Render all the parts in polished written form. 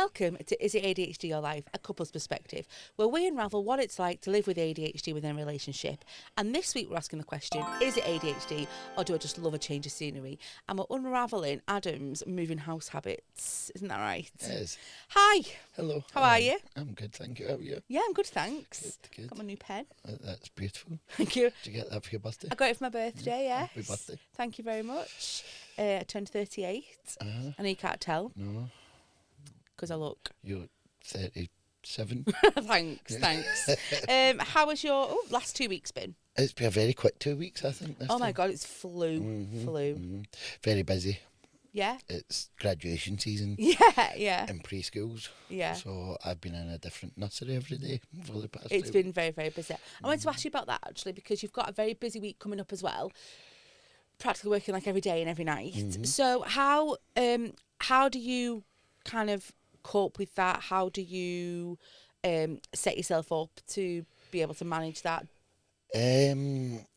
Welcome to Is It ADHD Your Life? A couple's perspective, where we unravel what it's like to live with ADHD within a relationship. And this week we're asking the question, is it ADHD or do I just love a change of scenery? And we're unravelling Adam's moving house habits. Isn't that right? It is. Hi. Hello. How are you? I'm good, thank you. How are you? Yeah, I'm good, thanks. Good. Got my new pen. That's beautiful. Thank you. Did you get that for your birthday? I got it for my birthday, yes. Happy birthday. Thank you very much. I turned 38. Uh-huh. I know you can't tell. No. Because I look. You're 37. Thanks. How was your last 2 weeks been? It's been a very quick 2 weeks, I think. Oh my God, it's flew. Very busy. Yeah? It's graduation season. Yeah. In preschools. Yeah. So I've been in a different nursery every day for the past It's 2 been very, very busy. I wanted to ask you about that actually because you've got a very busy week coming up as well. Practically working like every day and every night. So how do you kind of cope with that? How do you set yourself up to be able to manage that? It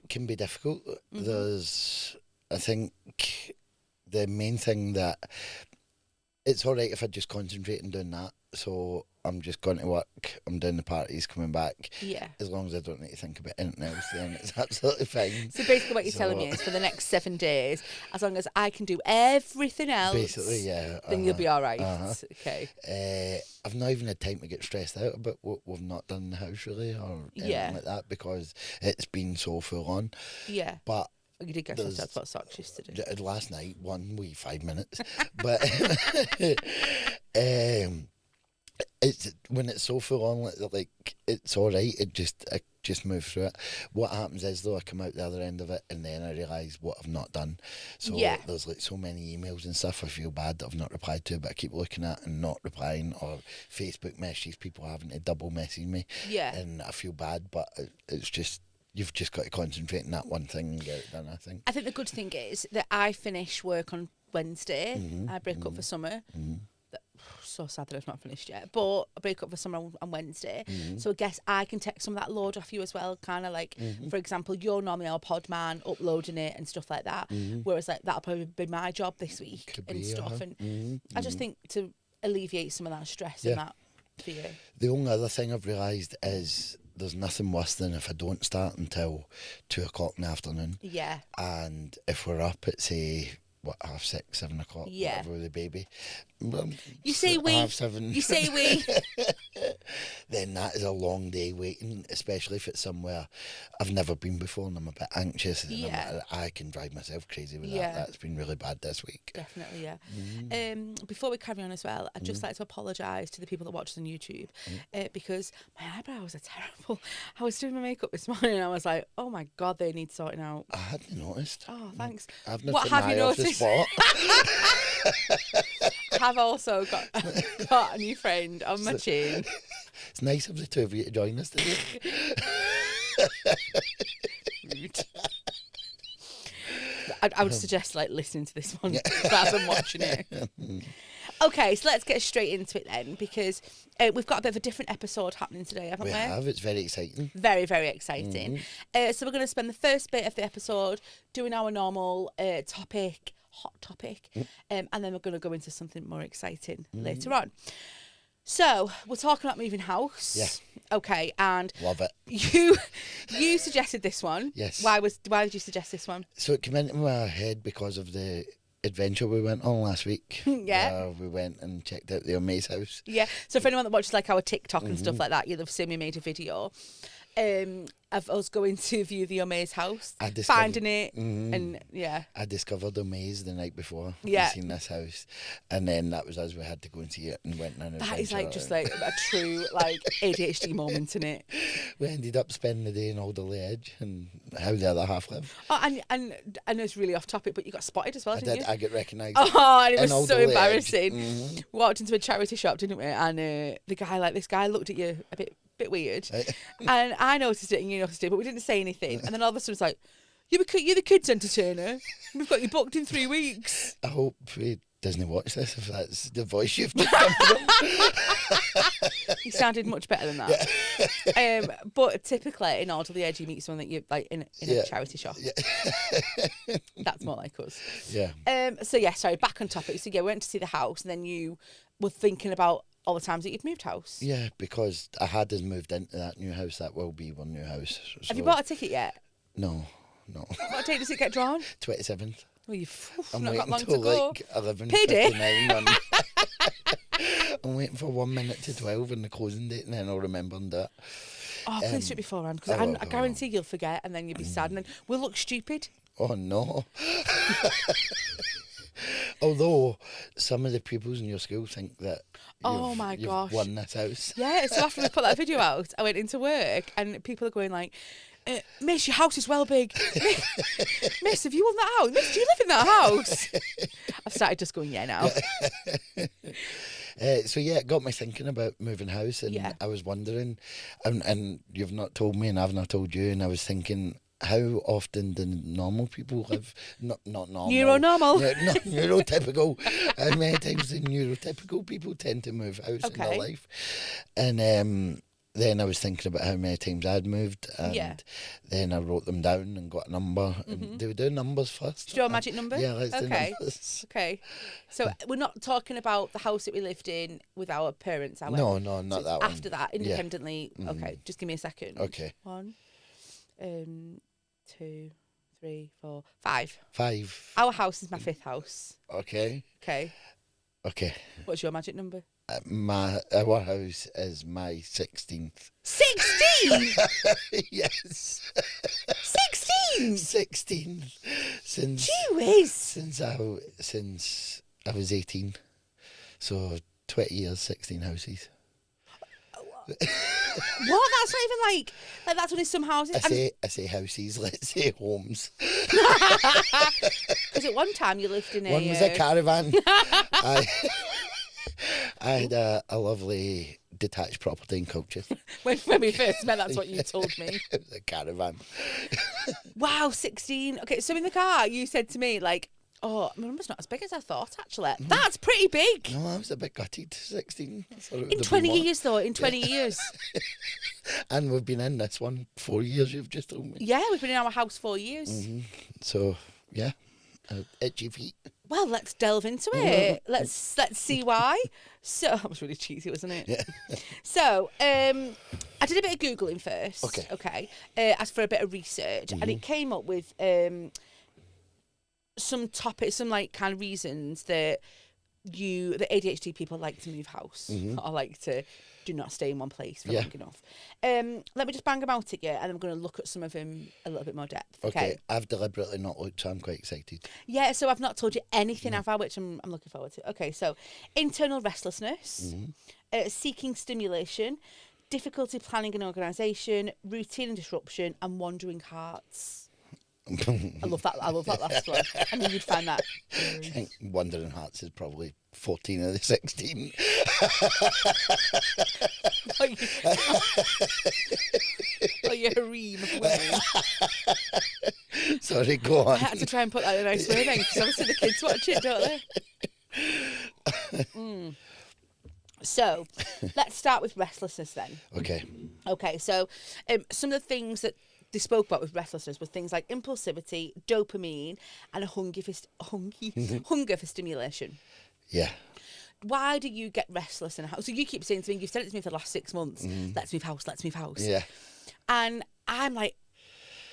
can be difficult. I think the main thing that it's all right if I just concentrate on doing that. So I'm just going to work, I'm doing the parties, coming back. Yeah. As long as I don't need to think about anything else, then it's absolutely fine. So basically what you're telling me is for the next 7 days, as long as I can do everything else, basically, yeah, then you'll be all right. Okay. I've not even had time to get stressed out about what we've not done in the house really or anything like that because it's been so full on. Yeah. But you did get yourself what socks yesterday. Last night, 5 minutes. But it's when it's so full on, like it's all right. I just move through it. What happens is though, I come out the other end of it, and then I realise what I've not done. So there's like so many emails and stuff I feel bad that I've not replied to, but I keep looking at and not replying, or Facebook messages, people having to double message me. Yeah, and I feel bad, but it's just. You've just got to concentrate on that one thing and get it done, I think. I think the good thing is that I finish work on Wednesday. I break up for summer. So sad that I've not finished yet. But I break up for summer on Wednesday. So I guess I can take some of that load off you as well. Kind of like, for example, you're normally our pod man, uploading it and stuff like that. Whereas like that'll probably be my job this week and stuff. And I just think to alleviate some of that stress and that for you. The only other thing I've realised is there's nothing worse than if I don't start until 2 o'clock in the afternoon. Yeah. And if we're up at, say, 6:30, 7 o'clock, whatever with the baby. You say we. 7. You say we. Then that is a long day waiting, especially if it's somewhere I've never been before and I'm a bit anxious. And I can drive myself crazy with that. That's been really bad this week. Definitely, yeah. Before we carry on as well, I'd just like to apologise to the people that watch us on YouTube because my eyebrows are terrible. I was doing my makeup this morning and I was like, oh my God, they need sorting out. I hadn't noticed. Oh, thanks. What have you noticed? I have also got a new friend on my chin. It's nice of the two of you to join us today. Rude. I would suggest like listening to this one rather than watching it. Okay, so let's get straight into it then, because we've got a bit of a different episode happening today, haven't we? We have. It's very exciting. Very, very exciting. So we're going to spend the first bit of the episode doing our normal hot topic, and then we're going to go into something more exciting later on. So we're talking about moving house. Yeah. Okay, and love it. You suggested this one. Yes. Why did you suggest this one? So it came into my head because of the adventure we went on last week. Yeah. We went and checked out the Amaze house. Yeah. So for anyone that watches like our TikTok and stuff like that, you'll have seen me made a video of us going to view the Amaze house, finding it, and I discovered Amaze the night before. Yeah. Seen this house, and then that was us. We had to go and see it and went on an adventure. That is like just like a true like ADHD moment, isn't it? We ended up spending the day in Alderley Edge and how the other half live. Oh, and I know it's really off topic, but you got spotted as well, didn't you? I get recognised. Oh, and it was so embarrassing. We walked into a charity shop, didn't we? And this guy looked at you a bit weird, and I noticed it and you noticed it, but we didn't say anything. And then all of a sudden it's like, you're the kids entertainer. We've got you booked in 3 weeks. I hope he doesn't watch this if that's the voice you've just come from. He sounded much better than that. But typically in Alderley Edge you meet someone that you like in a charity shop. That's more like us. Yeah. So sorry, back on topic. So we went to see the house, and then you were thinking about all the times that you've moved house? Yeah, because I had us moved into that new house. That will be one new house. So. Have you bought a ticket yet? No. What date does it get drawn? 27th. Well, you've I'm not got waiting long to till go. like 11:59. I'm waiting for 1 minute to 12 and the closing date, and then I'll remember and do it. Oh, please do it beforehand, because I guarantee you'll forget, and then you'll be sad, and then we'll look stupid. Oh no. Although some of the pupils in your school think that you've won this house. Yeah, so after we put that video out, I went into work and people are going like, Miss, your house is well big. Miss, have you won that house? Miss, do you live in that house? I've started just going, yeah, now. So yeah, it got me thinking about moving house, and I was wondering, and you've not told me and I've not told you, and I was thinking, how often do normal people live? Not normal. Neuronormal. Not neurotypical. How many times do neurotypical people tend to move house in their life? And then I was thinking about how many times I'd moved, and then I wrote them down and got a number. And do we do numbers first? Do you do a magic number? Yeah, let's do numbers. Okay. So we're not talking about the house that we lived in with our parents, are we? No, not that one. After that, independently. Yeah. Okay, just give me a second. Okay. 1, 2, 3, 4, 5. 5. Our house is my 5th house. Okay. Okay. What's your magic number? Our house is my 16th. 16? Yes. 16? 16th. Since I was 18. So 20 years, 16 houses. What? That's not even like that's only some houses. I say houses, let's say homes. Because at one time you lived in one was a caravan. I had a lovely detached property in Culture. When we first met, that's what you told me. It was a caravan. Wow, 16. Okay, so in the car, you said to me, like, oh, my number's not as big as I thought, actually. That's pretty big. No, I was a bit gutted, 16. In 20 years, though, in 20 years. And we've been in this one 4 years, you've just told me. Yeah, we've been in our house 4 years. Mm-hmm. So, yeah, itchy feet. Well, let's delve into it. Let's see why. So that was really cheesy, wasn't it? Yeah. So I did a bit of Googling first. Okay. As for a bit of research, and it came up with some topics, some like kind of reasons that the ADHD people like to move house or like to do not stay in one place for long enough. Let me just bang about it, and I'm going to look at some of them a little bit more depth. Okay. I've deliberately not looked, so I'm quite excited. Yeah, so I've not told you anything, have I? Which I'm looking forward to. Okay, so internal restlessness, seeking stimulation, difficulty planning and organisation, routine and disruption, and wandering hearts. I love that last one. I knew you'd find that. I think Wandering Hearts is probably 14 of the 16. Your harem of women. Sorry, go on. I had to try and put that in a nice way then, because obviously the kids watch it, don't they? So, let's start with restlessness then. Okay, so some of the things that they spoke about with restlessness were things like impulsivity, dopamine, and a hunger for stimulation. Yeah. Why do you get restless in a house? So you keep saying to me, you've said it to me for the last 6 months, let's move house. Yeah. And I'm like,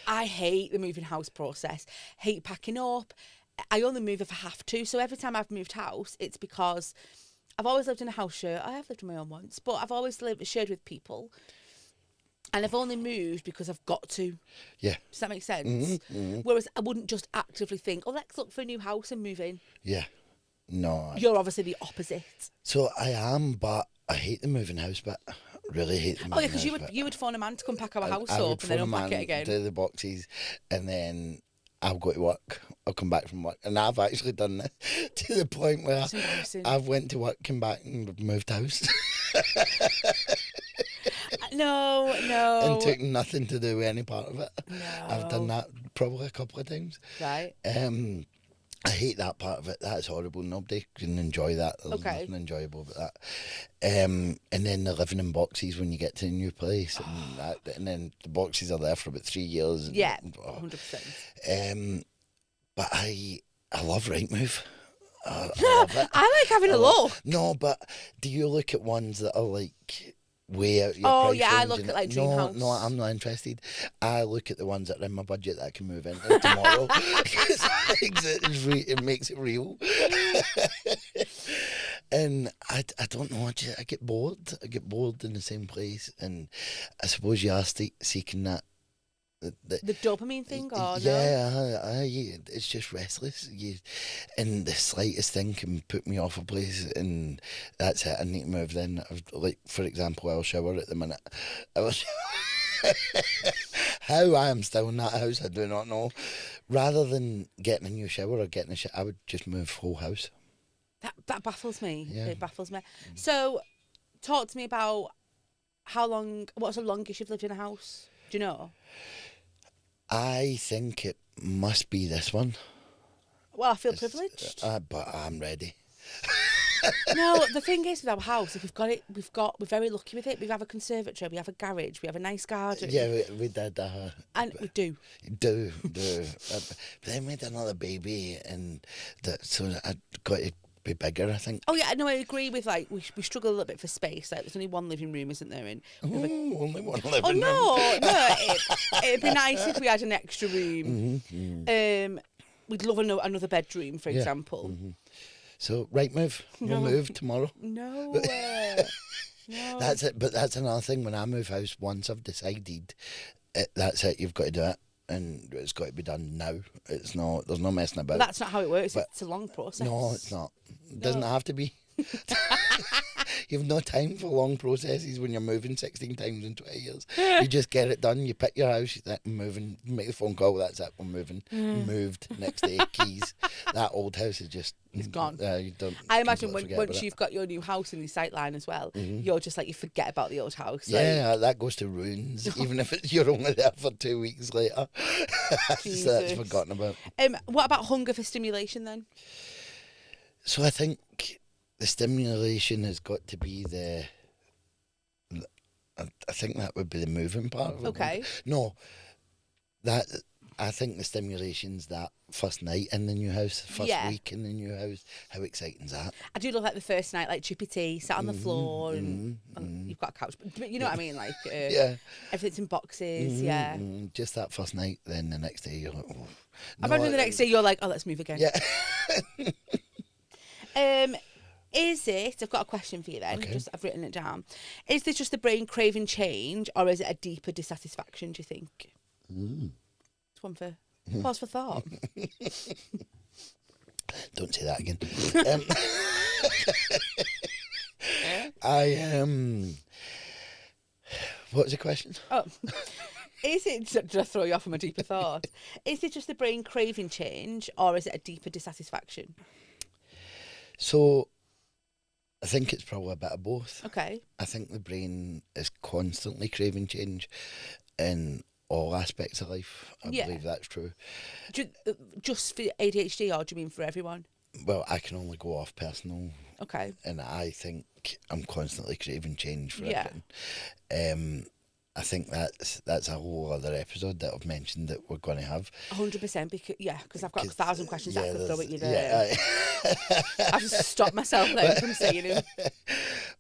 I hate the moving house process, hate packing up. I only move if I have to. So every time I've moved house, it's because I've always lived in a house share. I have lived on my own once, but I've always shared with people. And I've only moved because I've got to. Yeah. Does that make sense? Whereas I wouldn't just actively think, oh, let's look for a new house and move in. Yeah. No. You're obviously the opposite. So I am, but I hate the moving house bit. Really hate the moving house. Oh, yeah, because you would phone a man to come pack our house up and then unpack it again. Do the boxes, and then I'll go to work. I'll come back from work. And I've actually done this to the point where I've went to work, come back and moved house. No. And took nothing to do with any part of it. No. I've done that probably a couple of times. Right. I hate that part of it. That's horrible. Nobody can enjoy that. There's nothing enjoyable about that. And then the living in boxes when you get to a new place. And then the boxes are there for about 3 years. Yeah, 100%. But I love Rightmove. I love it. I like having a look. No, but do you look at ones that are like way out your Oh, price yeah, I range look and at, like, Dream no, House. No, I'm not interested. I look at the ones that are in my budget that I can move into tomorrow. It makes it real. And I don't know, I get bored. I get bored in the same place, and I suppose you are seeking that. The dopamine thing, or no? Yeah, it's just restless. And the slightest thing can put me off a place, and that's it. I need to move then. Like, for example, I'll shower at the minute. How I am still in that house, I do not know. Rather than getting a new shower or getting a shower, I would just move whole house. That baffles me. Yeah. It baffles me. So, talk to me about what's the longest you've lived in a house? Do you know? I think it must be this one. Well, I feel privileged. But I'm ready. No, the thing is with our house, if we're very lucky with it. We have a conservatory, we have a garage, we have a nice garden. Yeah, we did. And we do. Do. But then we had another baby, and so I got to be bigger, I think. Oh yeah, no, I agree with, like, we struggle a little bit for space. Like, there's only one living room, isn't there? And only one living room. It'd be nice if we had an extra room. Mm-hmm. We'd love another bedroom, for example. Mm-hmm. So, right move. We'll move tomorrow. No. No. That's it. But that's another thing. When I move house, once I've decided, that's it. You've got to do it, and it's got to be done now. It's not. There's no messing about. That's not how it works. It's a long process. No, it's not. It doesn't have to be. You've no time for long processes when you're moving 16 times in 20 years. You just get it done. You pick your house, I'm moving, make the phone call, that's it, we're moving. Moved, next day, keys. That old house is just... It's gone. You don't. I imagine once you've got your new house in the sightline as well, you're just like, you forget about the old house. Yeah, that goes to ruins, even if you're only there for 2 weeks later. That's forgotten about. What about hunger for stimulation then? So I think the stimulation has got to be I think that would be the moving part of it. Okay. No, I think the stimulation's that first night in the new house, first week in the new house. How exciting is that? I do love, like, the first night, like chippy tea, sat on the floor, and you've got a couch. But you know what I mean? Like, everything's in boxes, Just that first night, then the next day you're like, oh. I imagine the next day you're like, oh, let's move again. Yeah. Is it, I've got a question for you then, Okay. I've written it down. Is this just the brain craving change, or is it a deeper dissatisfaction, do you think? It's one for, pause for thought. Don't say that again. What was the question? Oh, is it, did I throw you off from a deeper thought? Is it just the brain craving change, or is it a deeper dissatisfaction? So, I think it's probably a bit of both. Okay. I think the brain is constantly craving change in all aspects of life. I believe that's true. Just for ADHD, or do you mean for everyone? Well, I can only go off personal. Okay. And I think I'm constantly craving change for everything. I think that's a whole other episode that I've mentioned that we're going to have. 100%, because I've got 1,000 questions that I could throw at you there. Yeah, I've just stopped myself then from saying it.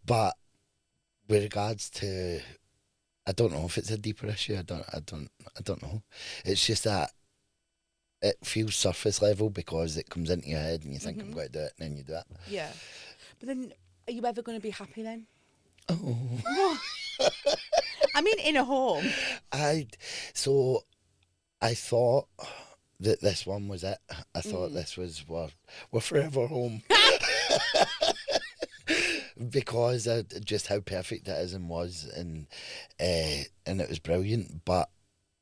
But with regards to, I don't know if it's a deeper issue. I don't know. It's just that it feels surface level because it comes into your head and you think, I'm going to do it, and then you do it. Yeah. But then, are you ever going to be happy then? Oh. I mean, in a home. I thought that this one was it. I thought this was we're forever home. Because just how perfect it is and was, and it was brilliant. But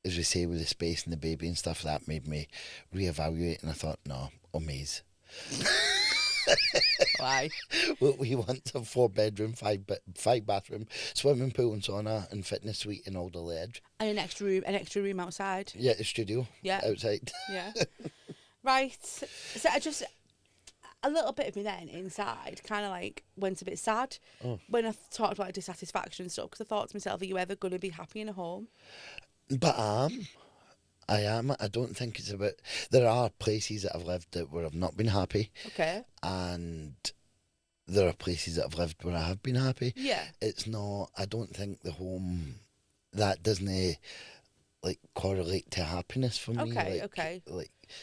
as we say, with the space and the baby and stuff, that made me reevaluate, and I thought, no, amaze. Why? Well, we want a 4-bedroom, 5-bathroom, swimming pool and sauna and fitness suite in Alder Edge. And an extra room outside. Yeah, the studio. Yeah, outside. Yeah. Right. So I just, a little bit of me then inside kind of like went a bit sad when I talked about dissatisfaction and stuff, because I thought to myself, are you ever going to be happy in a home? But I am. I don't think it's about... There are places that I've lived where I've not been happy. Okay. And there are places that I've lived where I have been happy. Yeah. It's not... I don't think the home... That doesn't, like, correlate to happiness for me. Okay.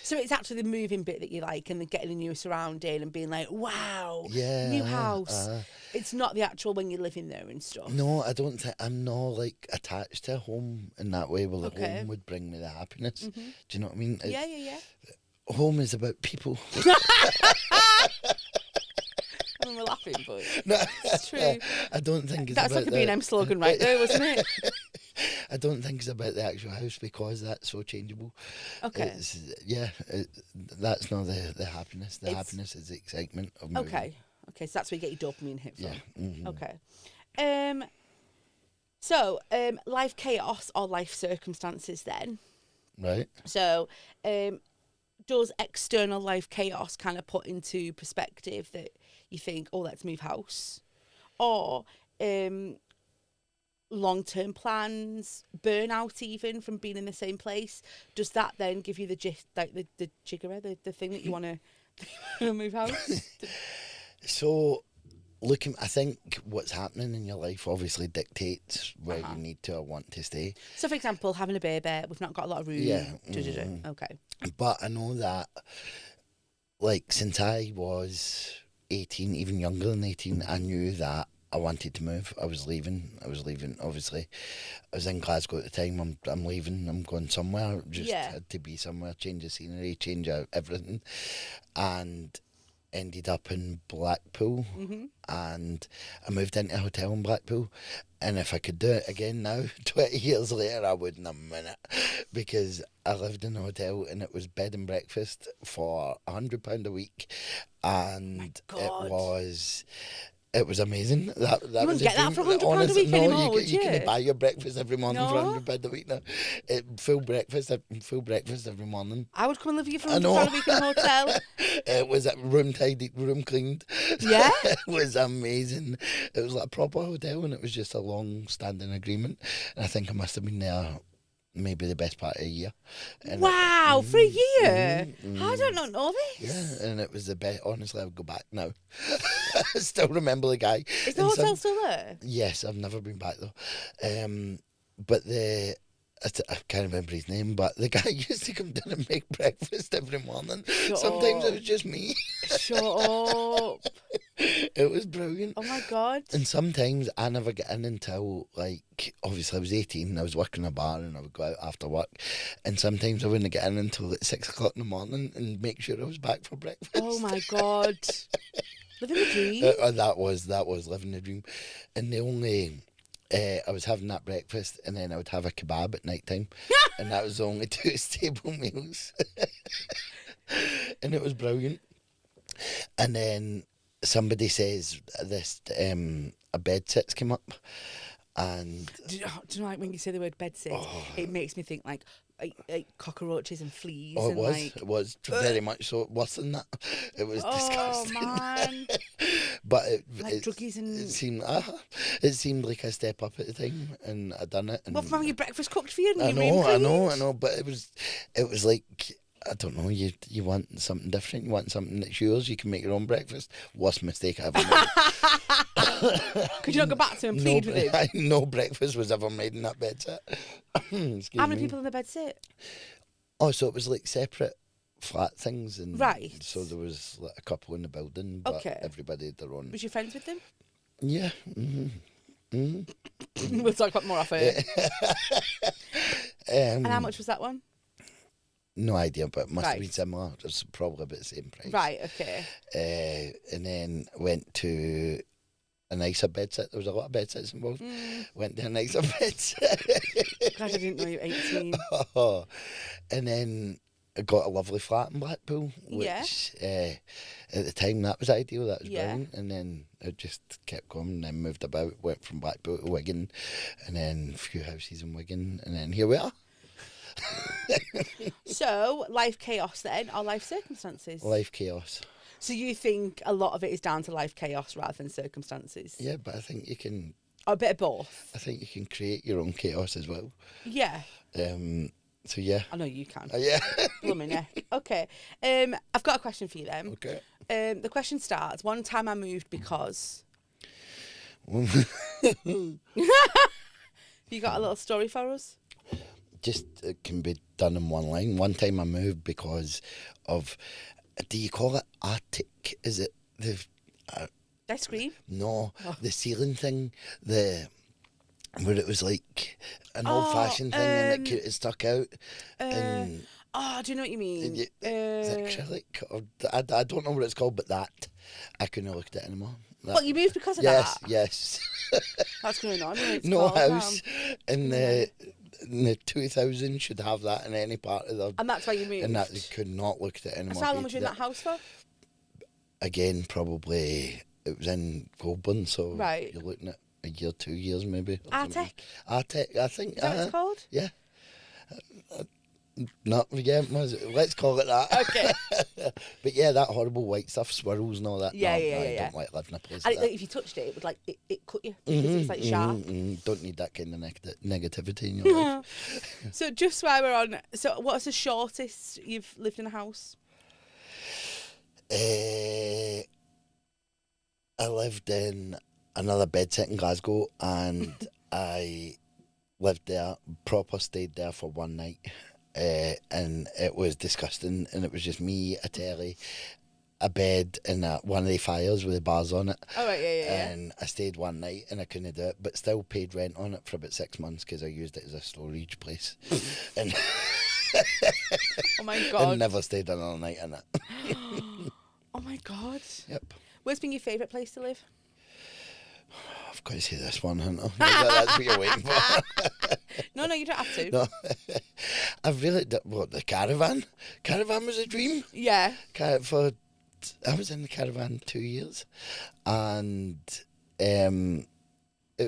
So it's actually the moving bit that you like, and the getting a new surrounding and being like, wow, new house. It's not the actual when you're living there and stuff. No, I don't think... I'm not, like, attached to a home in that way. Well, the home would bring me the happiness. Do you know what I mean? Yeah. Home is about people. I mean, we're laughing, but No, it's true. I don't think it's That's about like a B&M slogan right there, wasn't it? I don't think it's about the actual house because that's so changeable. Okay. That's not the happiness. The happiness is the excitement of moving. Okay, so that's where you get your dopamine hit from. Yeah. Mm-hmm. Okay. So, life chaos or life circumstances then. Right. So, does external life chaos kind of put into perspective that you think, oh, let's move house? Or long-term plans, burnout even from being in the same place, does that then give you the jiggery, the thing that you want to move house? So, I think what's happening in your life obviously dictates where you need to or want to stay. So, for example, having a baby, we've not got a lot of room. Yeah. Okay. But I know that, like, since I was 18, even younger than 18, I knew that I wanted to move. I was leaving, obviously. I was in Glasgow at the time. I'm leaving. I'm going somewhere. Just had to be somewhere, change the scenery, change everything. And ended up in Blackpool. And I moved into a hotel in Blackpool. And if I could do it again now, 20 years later, I would in a minute. Because I lived in a hotel and it was bed and breakfast for £100 a week. And it was amazing. That you was wouldn't get that for £100 a week anymore, would you? You can buy your breakfast every morning for £100 a week now. Full breakfast every morning. I would come and live with you for £100 a week in a hotel. It was a room tidied, room cleaned. Yeah? It was amazing. It was like a proper hotel and it was just a long-standing agreement. And I think I must have been there maybe the best part of a year. And wow, for a year? How did I not know Yeah, this? and it was the best. Honestly, I would go back now. I still remember the guy. Is the hotel still there? Yes, I've never been back though. But I can't remember his name, but the guy used to come down and make breakfast every morning. Sometimes it was just me. Shut up. It was brilliant. Oh my God. And sometimes I never get in until, obviously I was 18 and I was working in a bar and I would go out after work. And sometimes I wouldn't get in until 6 o'clock in the morning and make sure I was back for breakfast. Oh my God. Living the dream. That was living the dream. And the only... I was having that breakfast and then I would have a kebab at night time. And that was the only 2 stable meals. And it was brilliant. And then somebody says this, a bed sits came up. And do you know, like when you say the word bed sit, it makes me think like cockroaches and fleas. Oh, and it was very much so. Worse than that. It was disgusting. Oh man! But druggies and it seemed like a step up at the time, and I done it. And well, from your breakfast cooked for you. And I know. But it was like, I don't know. You want something different. You want something that's yours. You can make your own breakfast. Worst mistake I ever made. Could you not go back to him and plead with him? No breakfast was ever made in that bed set. How many people in the bed sit? Oh, so it was like separate flat things, and right. So there was like a couple in the building, but everybody had their own. Was you friends with them? Yeah. We'll talk about more after. And how much was that one? No idea, but it must have been similar. It was probably about the same price. Right, okay. And then went to a nicer bed set. There was a lot of bed sets involved. Went to a nicer bed set. Glad I didn't know you were 18. And then I got a lovely flat in Blackpool, which at the time that was ideal. That was brilliant. And then it just kept going and then moved about. Went from Blackpool to Wigan and then a few houses in Wigan. And then here we are. So, life chaos then, or life circumstances? Life chaos. So you think a lot of it is down to life chaos rather than circumstances? Yeah, but I think you can... Or a bit of both? I think you can create your own chaos as well. Yeah. So yeah. I know you can. Yeah. Blooming neck. Okay. I've got a question for you then. Okay. The question starts, one time I moved because... You got a little story for us? Just it can be done in one line. One time I moved because of, do you call it attic? Is it the... Did I scream? No, the ceiling thing, where it was like an old-fashioned thing and it stuck out. And Oh, do you know what you mean? is it acrylic? Or, I don't know what it's called, but that, I couldn't look at it anymore. What, you moved because of yes, that? Yes. That's going on. No house in the 2000 should have that in any part of the... And that's why you moved? And that, they could not look at it anymore. So how long was you in that house for? Again, probably, it was in Goulburn, so right. You're looking at a year, 2 years maybe. Arctic? Arctic, I think. Is that what it's called? Yeah. Not again, let's call it that. Okay. But yeah, that horrible white stuff, swirls and all that. Yeah, no, yeah, I don't like living in a place and like that. If you touched it, it would like it cut you because it's like sharp. Don't need that kind of negativity in your life. So just while we're on, so what's the shortest you've lived in a house? I lived in another bed set in Glasgow, and I lived there, proper stayed there for one night. And it was disgusting, and it was just me, a telly, a bed, and one of the fires with the bars on it. Oh, right, yeah. And I stayed one night, and I couldn't do it, but still paid rent on it for about 6 months because I used it as a storage place. And oh my God. And never stayed another night in it. Oh my God. Yep. Where's been your favourite place to live? I've got to say this one, Hunter. That's what you're waiting for. No, you don't have to. No. I've really... the Caravan? Caravan was a dream. Yeah. I was in the Caravan 2 years, and it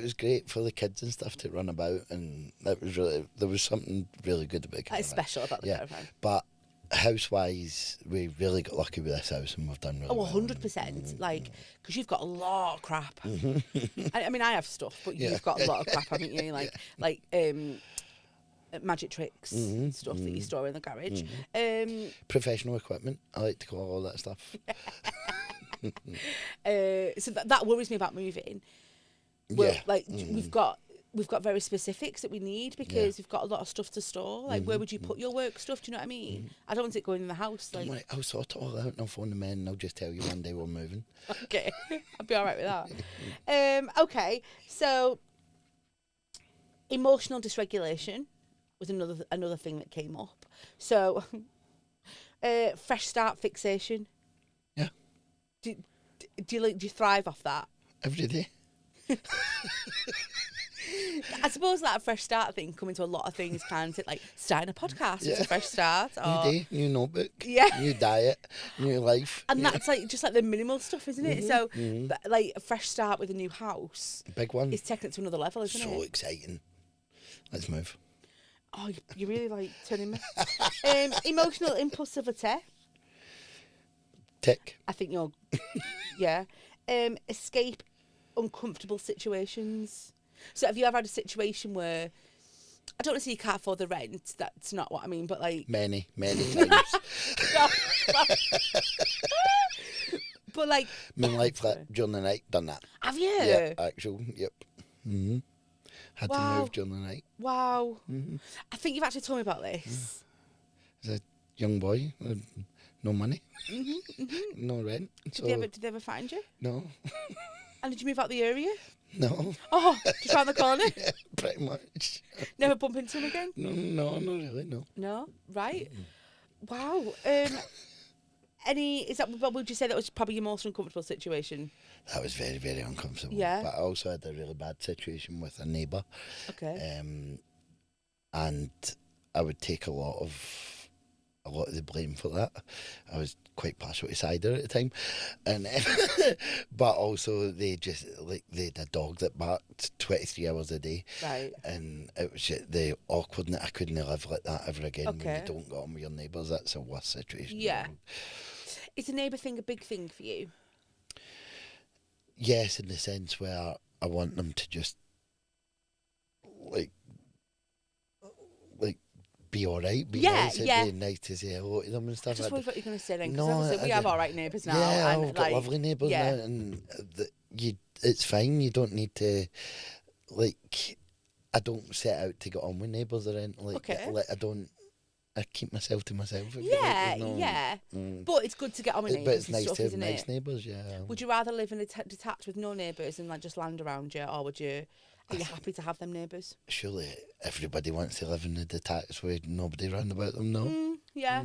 was great for the kids and stuff to run about, and there was something really good about Caravan. That's special about the Caravan. But house-wise, we really got lucky with this house, and we've done really well. 100%. Like, because you've got a lot of crap. I mean, I have stuff, but you've got a lot of crap, haven't you? Like, magic tricks and stuff that you store in the garage. Professional equipment, I like to call all that stuff. So that worries me about moving. We've got very specifics that we need because we've got a lot of stuff to store. Like, where would you put your work stuff? Do you know what I mean? I don't want it going in the house. Like, right, I'll sort it all out, and I'll phone the men, and I'll just tell you one day we're moving. Okay, I'll be all right with that. Okay, so emotional dysregulation was another thing that came up. So, fresh start fixation. Yeah. Do you thrive off that? Every day. I suppose that fresh start thing come into a lot of things, can't it? Like starting a podcast is a fresh start. Or... New day, new notebook, yeah, new diet, new life. And that's like just like the minimal stuff, isn't it? So like a fresh start with a new house, big one, is taking it to another level, isn't it? So exciting. Let's move. Oh, you really like turning me. Emotional impulsivity. Tick. I think you're. Yeah. Escape uncomfortable situations. So have you ever had a situation where, I don't want to say you can't afford the rent, that's not what I mean, but like... Many times. But like... Moonlight flat during the night, done that. Have you? Yeah, actual, yep. Had to move during the night. Wow. I think you've actually told me about this. As a young boy, no money, no rent. Did they ever find you? No. And did you move out the area? No. Oh, just round the corner? Yeah, pretty much. Never bump into him again? No, not really, no. No? Right. Wow. Would you say that was probably your most uncomfortable situation? That was very, very uncomfortable. Yeah. But I also had a really bad situation with a neighbour. Okay. And I would take a lot of the blame for that. I was quite partial to cider at the time, and but also they had a dog that barked 23 hours a day, right? And it was just the awkwardness. I couldn't live like that ever again. Okay. When you don't get on with your neighbours, that's a worse situation. Yeah. Is a neighbour thing a big thing for you? Yes, in the sense where I want them to just like be all right. Be Yeah, nice. It'd be nice to say hello to them and stuff. I just wondered what you're going to say then, because No, obviously we have all right neighbours now. Yeah, and I've got like, lovely neighbours now, and it's fine. You don't need to, like, I don't set out to get on with neighbours or anything. Like, I keep myself to myself. But it's good to get on with neighbours. But it's and nice stuff, to have isn't nice it? neighbours, yeah. Would you rather live in a detached with no neighbours and like just land around you, or would you? Are you happy to have them neighbours? Surely everybody wants to live in a detached with nobody round about them, no? Yeah.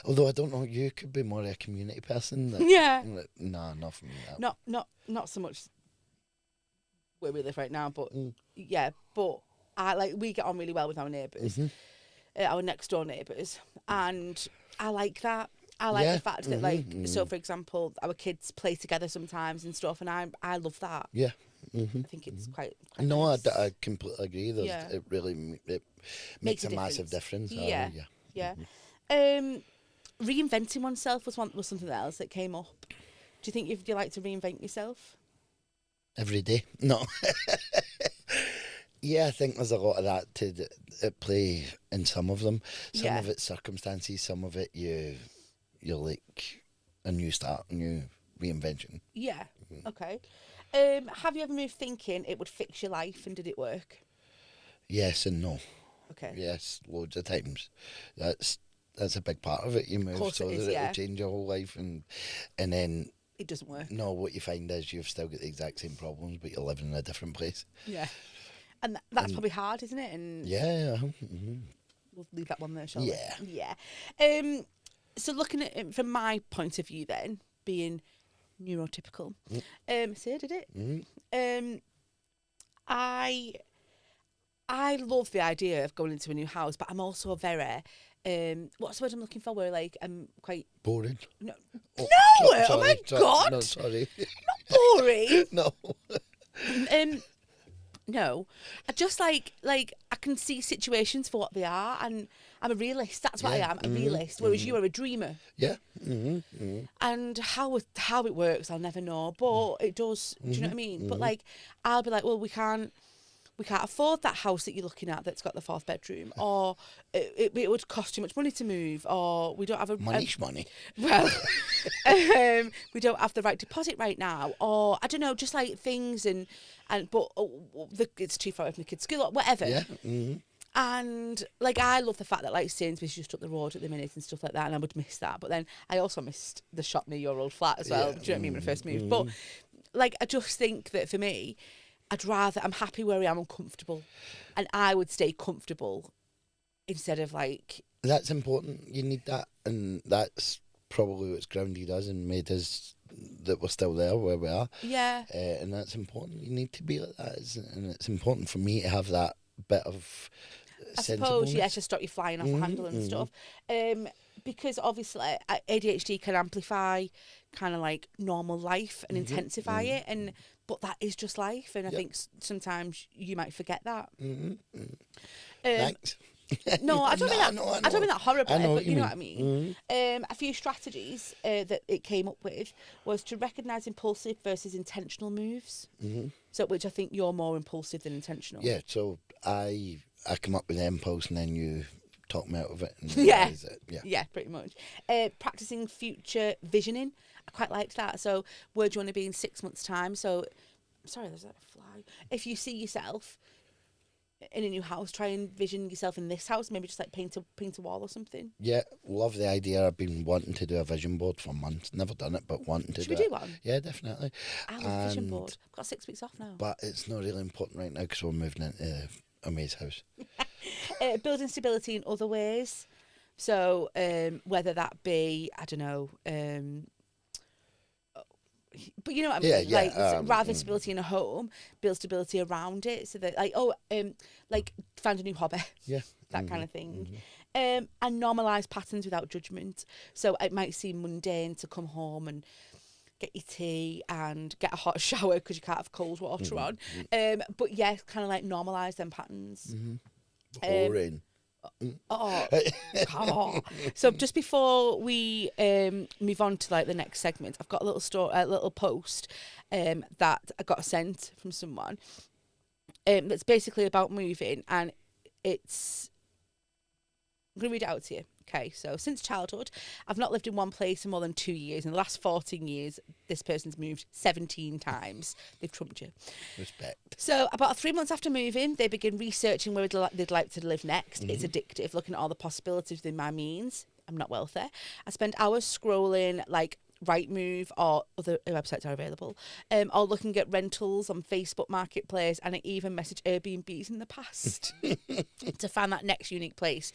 Although I don't know, you could be more a community person. Yeah. Nah, not for me. That. Not so much where we live right now, but yeah. But we get on really well with our neighbours, our next door neighbours, and I like that. I like the fact that so for example, our kids play together sometimes and stuff, and I love that. Yeah. I think it's quite no, nice. I completely agree. It really makes a massive difference. Yeah. Reinventing oneself was something else that came up. Do you think do you like to reinvent yourself? Every day? No. Yeah, I think there's a lot of that at play in some of them. Some of it's circumstances, some of it you're like a new start, a new reinvention. Yeah. Okay. Have you ever moved thinking it would fix your life, and did it work? Yes and no. Okay. Yes, loads of times. That's a big part of it. You move so that it will change your whole life, and then it doesn't work. No, what you find is you've still got the exact same problems, but you're living in a different place. Yeah. And that's probably hard, isn't it? And yeah. We'll leave that one there, shall we? Yeah. Yeah. So looking at it from my point of view then, being neurotypical, did it? I love the idea of going into a new house, but I'm also very what's the word I'm looking for? Where like I'm quite boring. No, sorry, oh my God! No, sorry. Not boring. No. No, I just like I can see situations for what they are, and I'm a realist. That's what I am, a realist. Whereas you are a dreamer. Yeah. And how it works, I'll never know. But it does. Do you know what I mean? But like, I'll be like, well, we can't afford that house that you're looking at that's got the 4th bedroom, or it would cost too much money to move, or we don't have money. Well, we don't have the right deposit right now, or I don't know, just like things but it's too far away from the kids' school or whatever. Yeah. And like I love the fact that like Sainsbury's just up the road at the minute and stuff like that, and I would miss that. But then I also missed the shop near your old flat as well. Do you know what I mean when I first moved? But like I just think that for me, I'm happy where I am and comfortable, and I would stay comfortable instead of like. That's important. You need that, and that's probably what's grounded us and made us that we're still there where we are. Yeah. And that's important. You need to be like that, and it's important for me to have that bit of. I suppose, to stop you flying off the handle and stuff. Because obviously ADHD can amplify kind of like normal life and intensify it, but that is just life, and I think sometimes you might forget that. Thanks. No, I don't mean that. I don't mean that horribly, but you know what I mean. Mm-hmm. A few strategies that it came up with was to recognise impulsive versus intentional moves. Mm-hmm. So, which I think you're more impulsive than intentional. Yeah. So I come up with the impulse, and then you talk me out of it. And Yeah. it. Yeah, pretty much. Practicing future visioning. I quite liked that. So, where do you want to be in 6 months' time? So, sorry, there's a fly. If you see yourself in a new house, try and vision yourself in this house. Maybe just like paint a wall or something. Yeah, love the idea. I've been wanting to do a vision board for months. Never done it, but wanting to. Should we do one? Yeah, definitely. I love a vision board. I've got 6 weeks off now. But it's not really important right now because we're moving into Amay's house. Building stability in other ways. So whether that be, I don't know, but you know what I mean? Yeah, like rather than stability in a home, build stability around it, so that like find a new hobby. Yeah. That kind of thing. And normalise patterns without judgment. So it might seem mundane to come home and get your tea and get a hot shower because you can't have cold water on. But yeah, kind of like normalise them patterns. Boring. So just before we move on to like the next segment, I've got a little post that I got sent from someone that's basically about moving, and it's I'm going to read it out to you. Okay, so since childhood, I've not lived in one place for more than 2 years. In the last 14 years, this person's moved 17 times. They've trumped you. Respect. So about 3 months after moving, they begin researching where they'd like to live next. It's addictive, looking at all the possibilities within my means. I'm not wealthy. I spend hours scrolling like Rightmove or other websites are available, or looking at rentals on Facebook Marketplace, and I even messaged Airbnbs in the past to find that next unique place.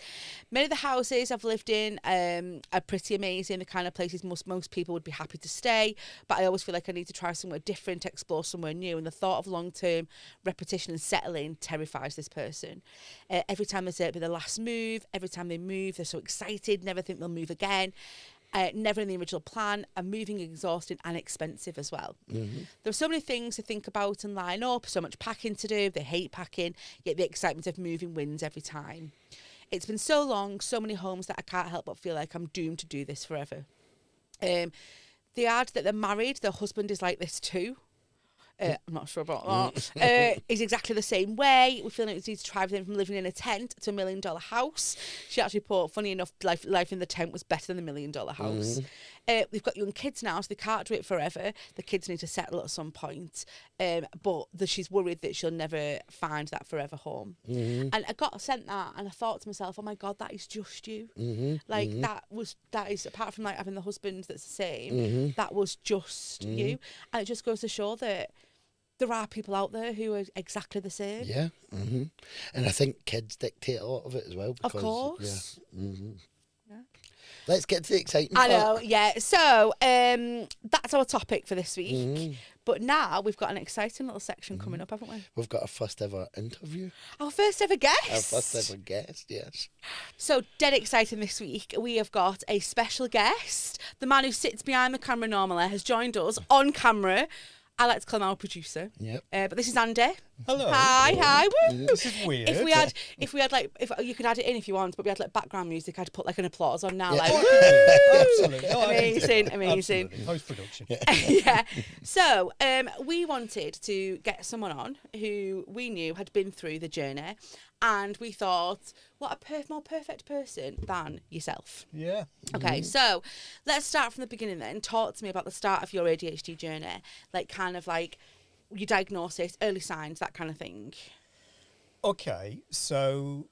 Many of the houses I've lived in are pretty amazing, the kind of places most people would be happy to stay, but I always feel like I need to try somewhere different, explore somewhere new, and the thought of long-term repetition and settling terrifies this person. Every time they say it'll be their last move, every time they move, they're so excited, never think they'll move again. Never in the original plan, and moving exhausting and expensive as well. There's so many things to think about and line up, so much packing to do, they hate packing, yet the excitement of moving wins every time. It's been so long, so many homes that I can't help but feel like I'm doomed to do this forever. They add that they're married, their husband is like this too. I'm not sure about that. Is exactly the same way. We feel like we need to try everything from living in a tent to $1 million house. She actually put, funny enough, life in the tent was better than the $1 million house. We've got young kids now, so they can't do it forever. The kids need to settle at some point. But she's worried that she'll never find that forever home. And I got sent that, and I thought to myself, oh my God, that is just you. That is, apart from like having the husband that's the same, that was just you. And it just goes to show that there are people out there who are exactly the same. Yeah. And I think kids dictate a lot of it as well. Because, of course. Yeah. Let's get to the exciting part. I know, yeah. So that's our topic for this week. But now we've got an exciting little section coming up, haven't we? We've got our first ever interview. Our first ever guest. Our first ever guest, yes. So dead exciting this week. We have got a special guest. The man who sits behind the camera normally has joined us on camera. I like to call him our producer. Yep. But this is Andy. Hello. Hi. Woo. This is weird. If we had like, if you could add it in if you want, but we had like background music, I'd put like an applause on now. Yeah. Like, Absolutely. Oh, amazing. Post-production. Yeah. So we wanted to get someone on who we knew had been through the journey, and we thought, what a more perfect person than yourself. Yeah. Okay, so let's start from the beginning then. Talk to me about the start of your ADHD journey, like kind of like your diagnosis, early signs, that kind of thing. Okay, so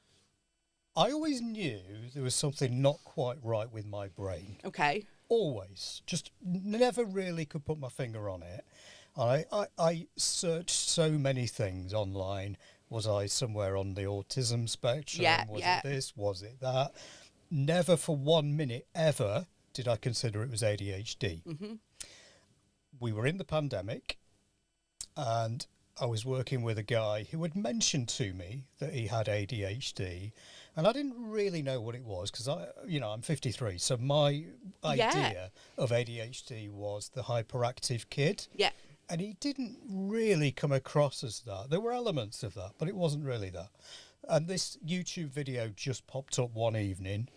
I always knew there was something not quite right with my brain. Okay. Always. Just never really could put my finger on it. I searched so many things online. Was I somewhere on the autism spectrum? Was it this? Was it that? Never for 1 minute ever did I consider it was ADHD. We were in the pandemic, and I was working with a guy who had mentioned to me that he had ADHD, and I didn't really know what it was because I'm 53, so my idea of ADHD was the hyperactive kid. Yeah. And he didn't really come across as that. There were elements of that, but it wasn't really that. And this YouTube video just popped up one evening.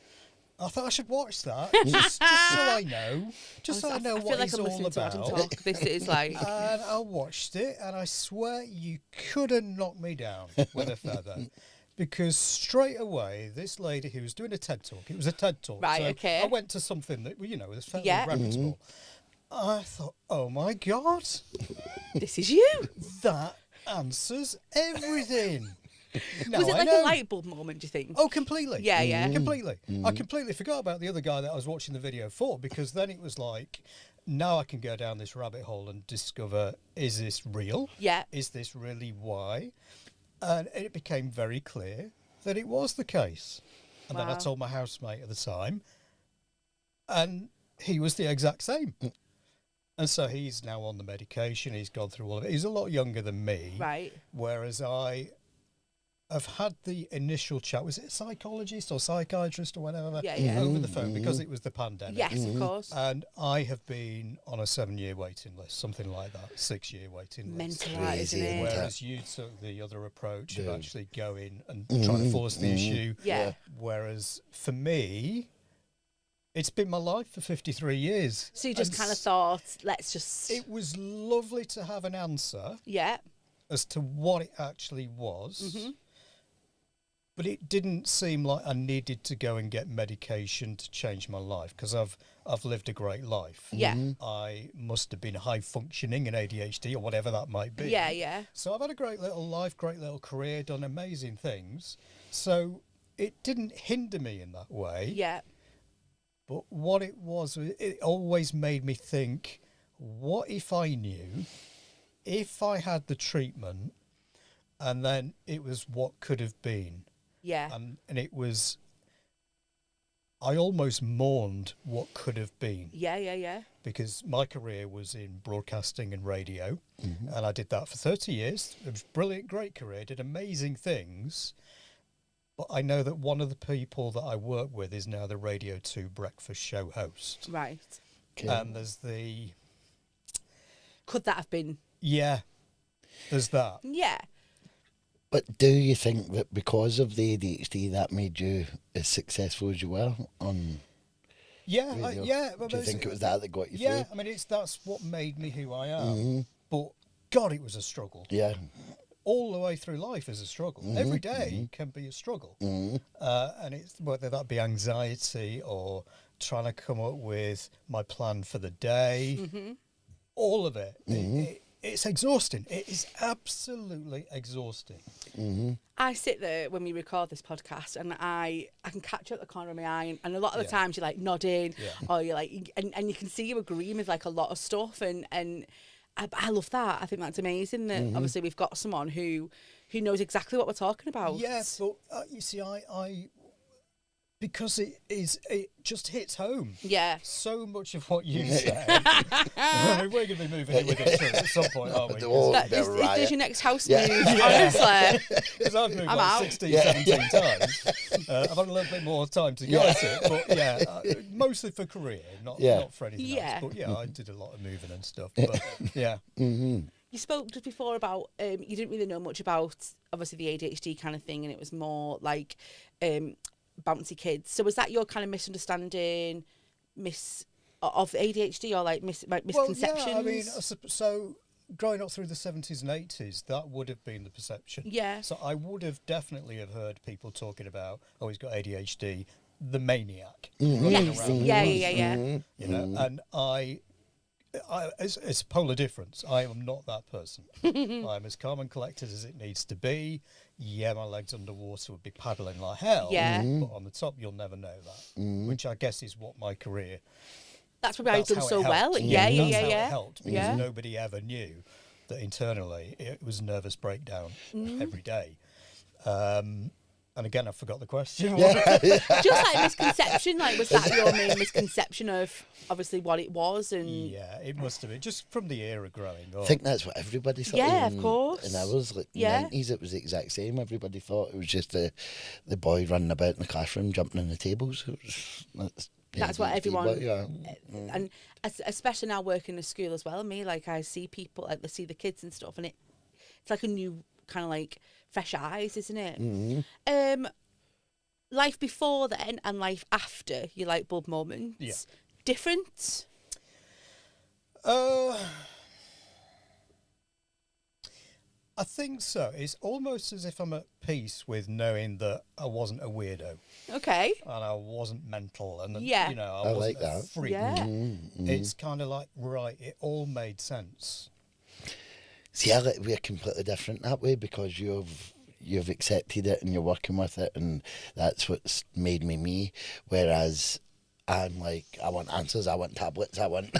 I thought I should watch that just so I know. Just so I know what it's all about. This is like... And I watched it, and I swear you couldn't knock me down with a feather. Because straight away, this lady who was doing a TED Talk, it was a TED Talk. Right, so okay. I went to something that, was fairly reputable. I thought, oh my God. This is you. That answers everything. Was it like a light bulb moment, do you think? Oh, completely. Yeah. Completely. I completely forgot about the other guy that I was watching the video for, because then it was like, now I can go down this rabbit hole and discover, is this real? Yeah. Is this really why? And it became very clear that it was the case. And then I told my housemate at the time, and he was the exact same. And so he's now on the medication. He's gone through all of it. He's a lot younger than me. Right. Whereas I have had the initial chat. Was it a psychologist or psychiatrist or whatever? Over the phone, because it was the pandemic. Yes, of course. And I have been on a 7-year waiting list, something like that, 6-year waiting list. Mental, isn't it? Whereas you took the other approach of actually going and trying to force the issue. Yeah. Whereas for me, it's been my life for 53 years. So you just kind of thought, let's just... It was lovely to have an answer Yeah. as to what it actually was. But it didn't seem like I needed to go and get medication to change my life, because I've lived a great life. Yeah. I must have been high functioning in ADHD or whatever that might be. Yeah, yeah. So I've had a great little life, great little career, done amazing things. So it didn't hinder me in that way. Yeah. But what it was, it always made me think, what if I knew, if I had the treatment, and then it was what could have been. Yeah. And it was, I almost mourned what could have been. Yeah, yeah, yeah. Because my career was in broadcasting and radio, and I did that for 30 years. It was a brilliant, great career, did amazing things. But I know that one of the people that I work with is now the Radio 2 breakfast show host. Right. Okay. And there's the... Could that have been? Yeah, there's that. Yeah. But do you think that because of the ADHD that made you as successful as you were on Yeah, radio? yeah. Do you think it was that got you Yeah, through? I mean, that's what made me who I am. But God, it was a struggle. Yeah. All the way through life is a struggle. Every day can be a struggle. And it's whether that be anxiety or trying to come up with my plan for the day, all of it. It's exhausting. It is absolutely exhausting. I sit there when we record this podcast, and I can catch you at the corner of my eye, and a lot of the times you're like nodding, or you're like, and you can see you agreeing with like a lot of stuff, and I love that. I think that's amazing that obviously we've got someone who knows exactly what we're talking about. Yeah, but you see, I because it just hits home. Yeah. So much of what you said. I mean, we're going to be moving in with each other at some point, aren't we? Is your next house move? Honestly. Because I've moved I'm like out. 16, 17 times. I've had a little bit more time to go at it. But yeah, mostly for career, not for anything else. But yeah, I did a lot of moving and stuff. But yeah. You spoke just before about you didn't really know much about obviously the ADHD kind of thing, and it was more like bouncy kids. So was that your kind of misunderstanding of ADHD, or like misconceptions? Well, yeah, I mean, so growing up through the 70s and 80s, that would have been the perception. Yeah. So I would have definitely have heard people talking about, oh, he's got ADHD, the maniac. Yes. Yeah. You know, and it's a polar difference. I am not that person. I'm as calm and collected as it needs to be. Yeah, my legs underwater would be paddling like hell. Yeah. But on the top, you'll never know that. Which I guess is what my career... That's probably how you've done how it so helped. well. That's Yeah. how it helped, because nobody ever knew that internally it was nervous breakdown every day. And again, I forgot the question. Just like misconception, like was that your main misconception of obviously what it was? And yeah, it must have been just from the era growing up. I think that's what everybody thought. Yeah, of course. In ours, like the 90s, it was the exact same. Everybody thought it was just the boy running about in the classroom, jumping on the tables. That's what everyone, yeah. and especially now working in a school as well. Me, like I see people, like I see the kids and stuff, and it's like a new kind of like fresh eyes, isn't it? Life before then and life after your light bulb moments, different. I think so. It's almost as if I'm at peace with knowing that I wasn't a weirdo. Okay. And I wasn't mental. And, Yeah. I wasn't like a that. freak. Yeah. It's kind of like, right, it all made sense. See, we're completely different that way because you've accepted it and you're working with it, and that's what's made me. Whereas I'm like, I want answers, I want tablets, I want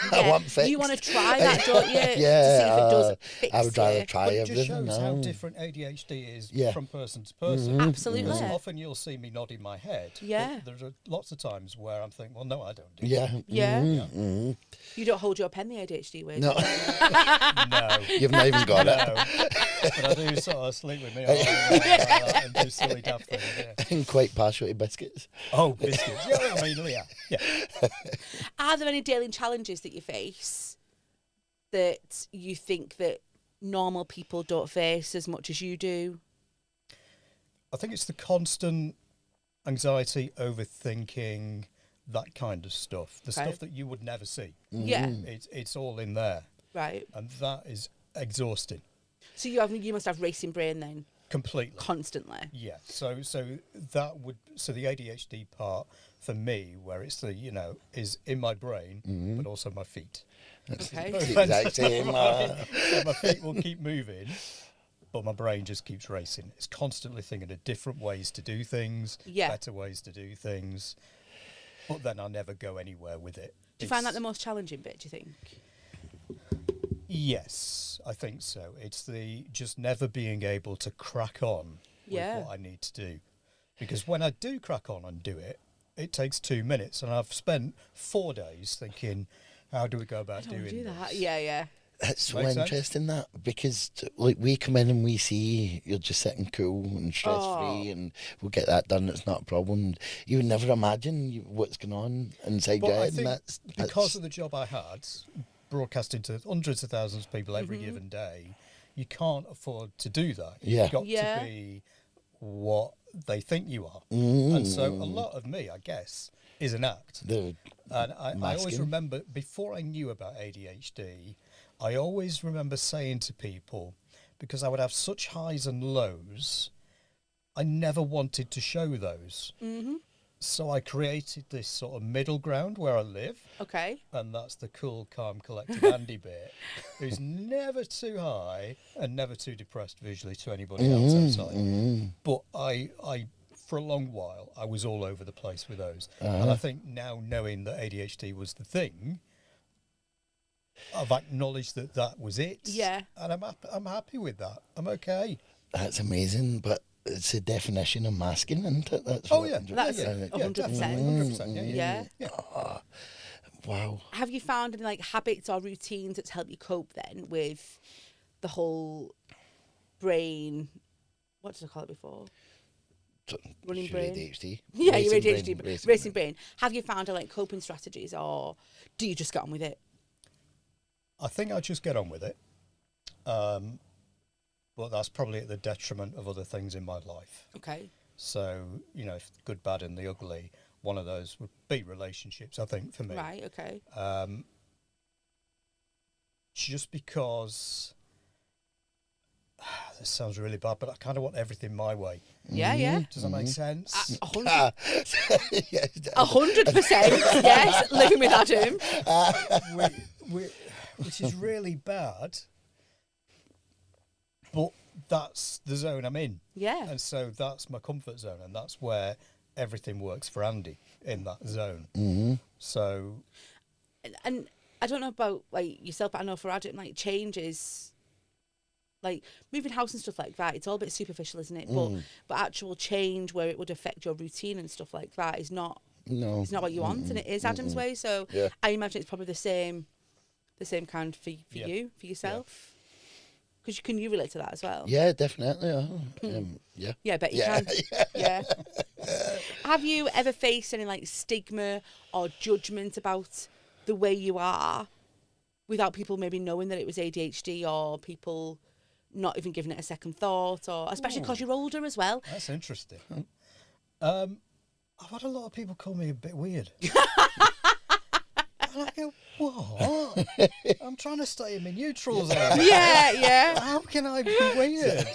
fix. You want to try that, don't you? Yeah, to see if it does fix I would rather it. try But it everything. just shows how different ADHD is from person to person. Absolutely. Because often you'll see me nodding my head. Yeah. But there are lots of times where I'm thinking, well, no, I don't do Yeah. that. Yeah. You don't hold your pen the ADHD way. No, No. you've not even got it. No. But I do sort of sleep with me and do silly daft things. Yeah. And quite partial to biscuits. Oh, biscuits. Yeah, I mean, yeah. Are there any daily challenges that you face that you think that normal people don't face as much as you do? I think it's the constant anxiety, overthinking, that kind of stuff. The stuff that you would never see. Yeah. It's all in there. Right. And that is exhausting. So you must have racing brain then. completely, constantly. Yeah. So the ADHD part for me, where it's the is in my brain, but also my feet. Okay. It's the exact same. So my feet will keep moving, but my brain just keeps racing. It's constantly thinking of different ways to do things, better ways to do things. But then I never go anywhere with it. Do you find that the most challenging bit, do you think? Yes, I think so. It's the just never being able to crack on with what I need to do. Because when I do crack on and do it, it takes 2 minutes. And I've spent 4 days thinking, how do we go about doing that? this? Yeah. It's so interesting that, because like we come in and we see you're just sitting cool and stress free, and we'll get that done. It's not a problem. You would never imagine what's going on inside your head. And that's because of the job I had, broadcasting to hundreds of thousands of people every given day, you can't afford to do that. You've got to be what they think you are, and so a lot of me, I guess, is an act. And I always remember, before I knew about ADHD, I always remember saying to people, because I would have such highs and lows, I never wanted to show those. So I created this sort of middle ground where I live. Okay. And that's the cool, calm, collected Andy bit, who's never too high and never too depressed visually to anybody else outside. But I, for a long while, I was all over the place with those. And I think now, knowing that ADHD was the thing, I've acknowledged that was it. Yeah. And I'm happy with that. I'm okay. That's amazing, but it's a definition of masking, isn't it? That's that's 100%. Yeah. Oh, wow. Have you found any habits or routines that's helped you cope then with the whole brain? What did I call it before? Running brain. ADHD. Yeah, your ADHD, racing brain. Have you found coping strategies, or do you just get on with it? I think I just get on with it. But that's probably at the detriment of other things in my life. Okay. So, if the good, bad and the ugly, one of those would be relationships, I think, for me. Right, okay. Just because, this sounds really bad, but I kind of want everything my way. Yeah. Does that make sense? 100%. Yes, living with Adam. Which is really bad. But that's the zone I'm in. Yeah. And so that's my comfort zone, and that's where everything works for Andy, in that zone. So... And I don't know about yourself, but I know for Adam, change is... moving house and stuff like that, it's all a bit superficial, isn't it? But actual change where it would affect your routine and stuff like that is not... No. It's not what you want, and it is Adam's way. So I imagine it's probably the same kind for you, for yourself. Because can you relate to that as well? Yeah, definitely. Yeah. Yeah, I bet you can. Yeah. Have you ever faced any stigma or judgment about the way you are without people maybe knowing that it was ADHD, or people not even giving it a second thought, or especially because you're older as well? That's interesting. I've had a lot of people call me a bit weird. And I go, what? I'm trying to stay in my neutral zone. Yeah. How can I be weird?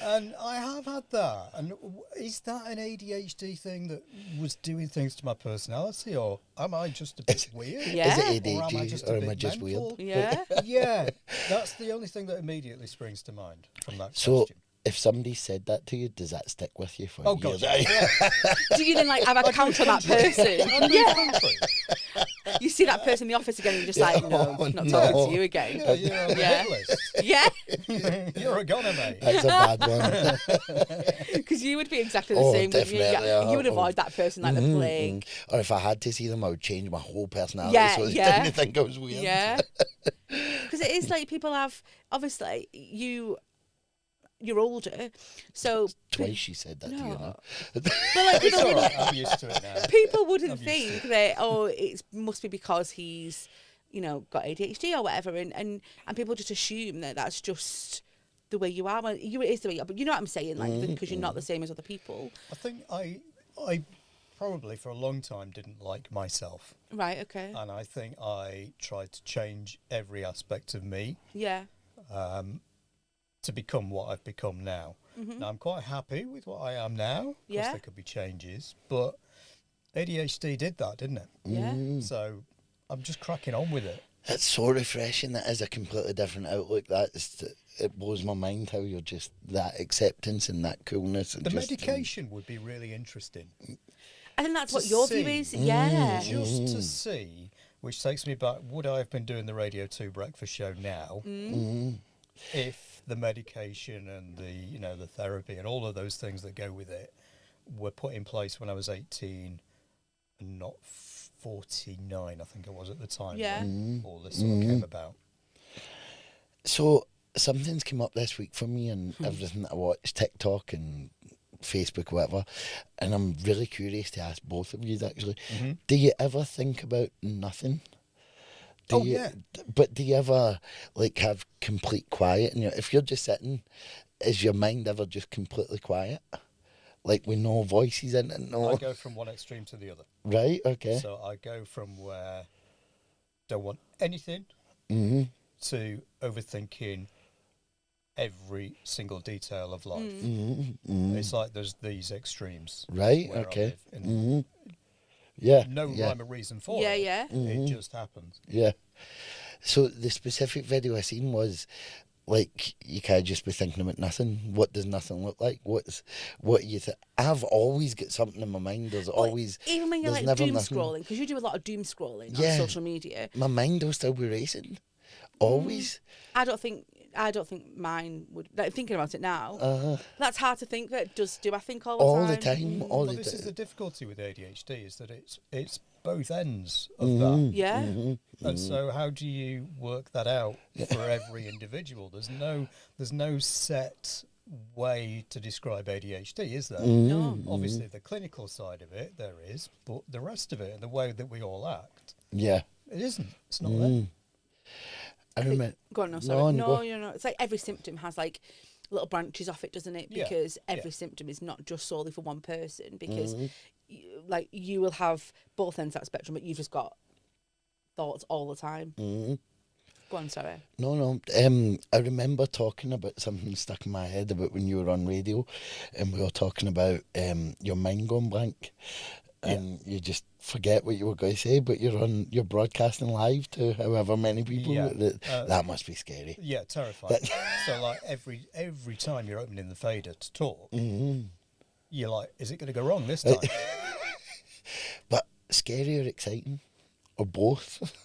And I have had that. And is that an ADHD thing that was doing things to my personality, or am I just a bit weird? Yeah. Is it ADHD, or am I just mental? weird? Yeah. Yeah. That's the only thing that immediately springs to mind from that So, question. if somebody said that to you, does that stick with you for years? God, yeah. Do you then have a count on that person? You see that person in the office again, and you're just no, I'm not talking to you again. Yeah, you're on the list. Yeah. You're a goner, mate. That's a bad one. Because you would be exactly the same. Definitely. You would avoid that person like the plague. Or if I had to see them, I would change my whole personality so they didn't think I was weird. Yeah. Because it is people have, obviously, you're older, so twice she said that to you now. But people wouldn't, I'm used to it now. People wouldn't think that it must be because he's got ADHD or whatever, and people just assume that that's just the way you are. Well, it is the way you are, but you know what I'm saying, because you're not the same as other people. I think I probably for a long time didn't like myself. Right. Okay. And I think I tried to change every aspect of me. Yeah. To become what I've become now. Now, I'm quite happy with what I am now. Of course, there could be changes, but ADHD did that, didn't it? Yeah. So I'm just cracking on with it. It's so refreshing. That is a completely different outlook. It blows my mind how you're just that acceptance and that coolness. And the medication would be really interesting. I think that's what your view is. Yeah. Just to see, which takes me back, would I have been doing the Radio 2 breakfast show now if the medication and the therapy and all of those things that go with it were put in place when I was 18 and not 49, I think it was at the time when all this sort of came about. So something's come up this week for me and everything that I watch, TikTok and Facebook, whatever, and I'm really curious to ask both of you actually. Do you ever think about nothing? But do you ever have complete quiet? And if you're just sitting, is your mind ever just completely quiet? With no voices in it? No. I go from one extreme to the other. Right, okay. So I go from where don't want anything to overthinking every single detail of life. It's like there's these extremes. Right, okay. Yeah. No rhyme or reason for it. Yeah. It just happens. Yeah. So the specific video I seen was you can't just be thinking about nothing. What does nothing look like? What you think? I've always got something in my mind. There's always, even when you're doom scrolling, because you do a lot of doom scrolling on social media. My mind will still be racing. Always. I don't think mine would. Thinking about it now, that's hard to think. That does do. I think all the time. All the time. This is the difficulty with ADHD, is that it's both ends of that. Yeah. And so, how do you work that out for every individual? There's no set way to describe ADHD, is there? No. Obviously, the clinical side of it there is, but the rest of it and the way that we all act, it isn't. It's not there. I remember. Go on, no, sorry. No, you're not. It's like every symptom has little branches off it, doesn't it? Because every symptom is not just solely for one person. Because you will have both ends of that spectrum, but you've just got thoughts all the time. Go on, sorry. No. I remember talking about something stuck in my head about when you were on radio, and we were talking about your mind going blank. And you just forget what you were going to say, but you're broadcasting live to however many people. That must be scary. Yeah, terrifying. So every time you're opening the fader to talk, you're like, is it going to go wrong this time? But scary or exciting, or both?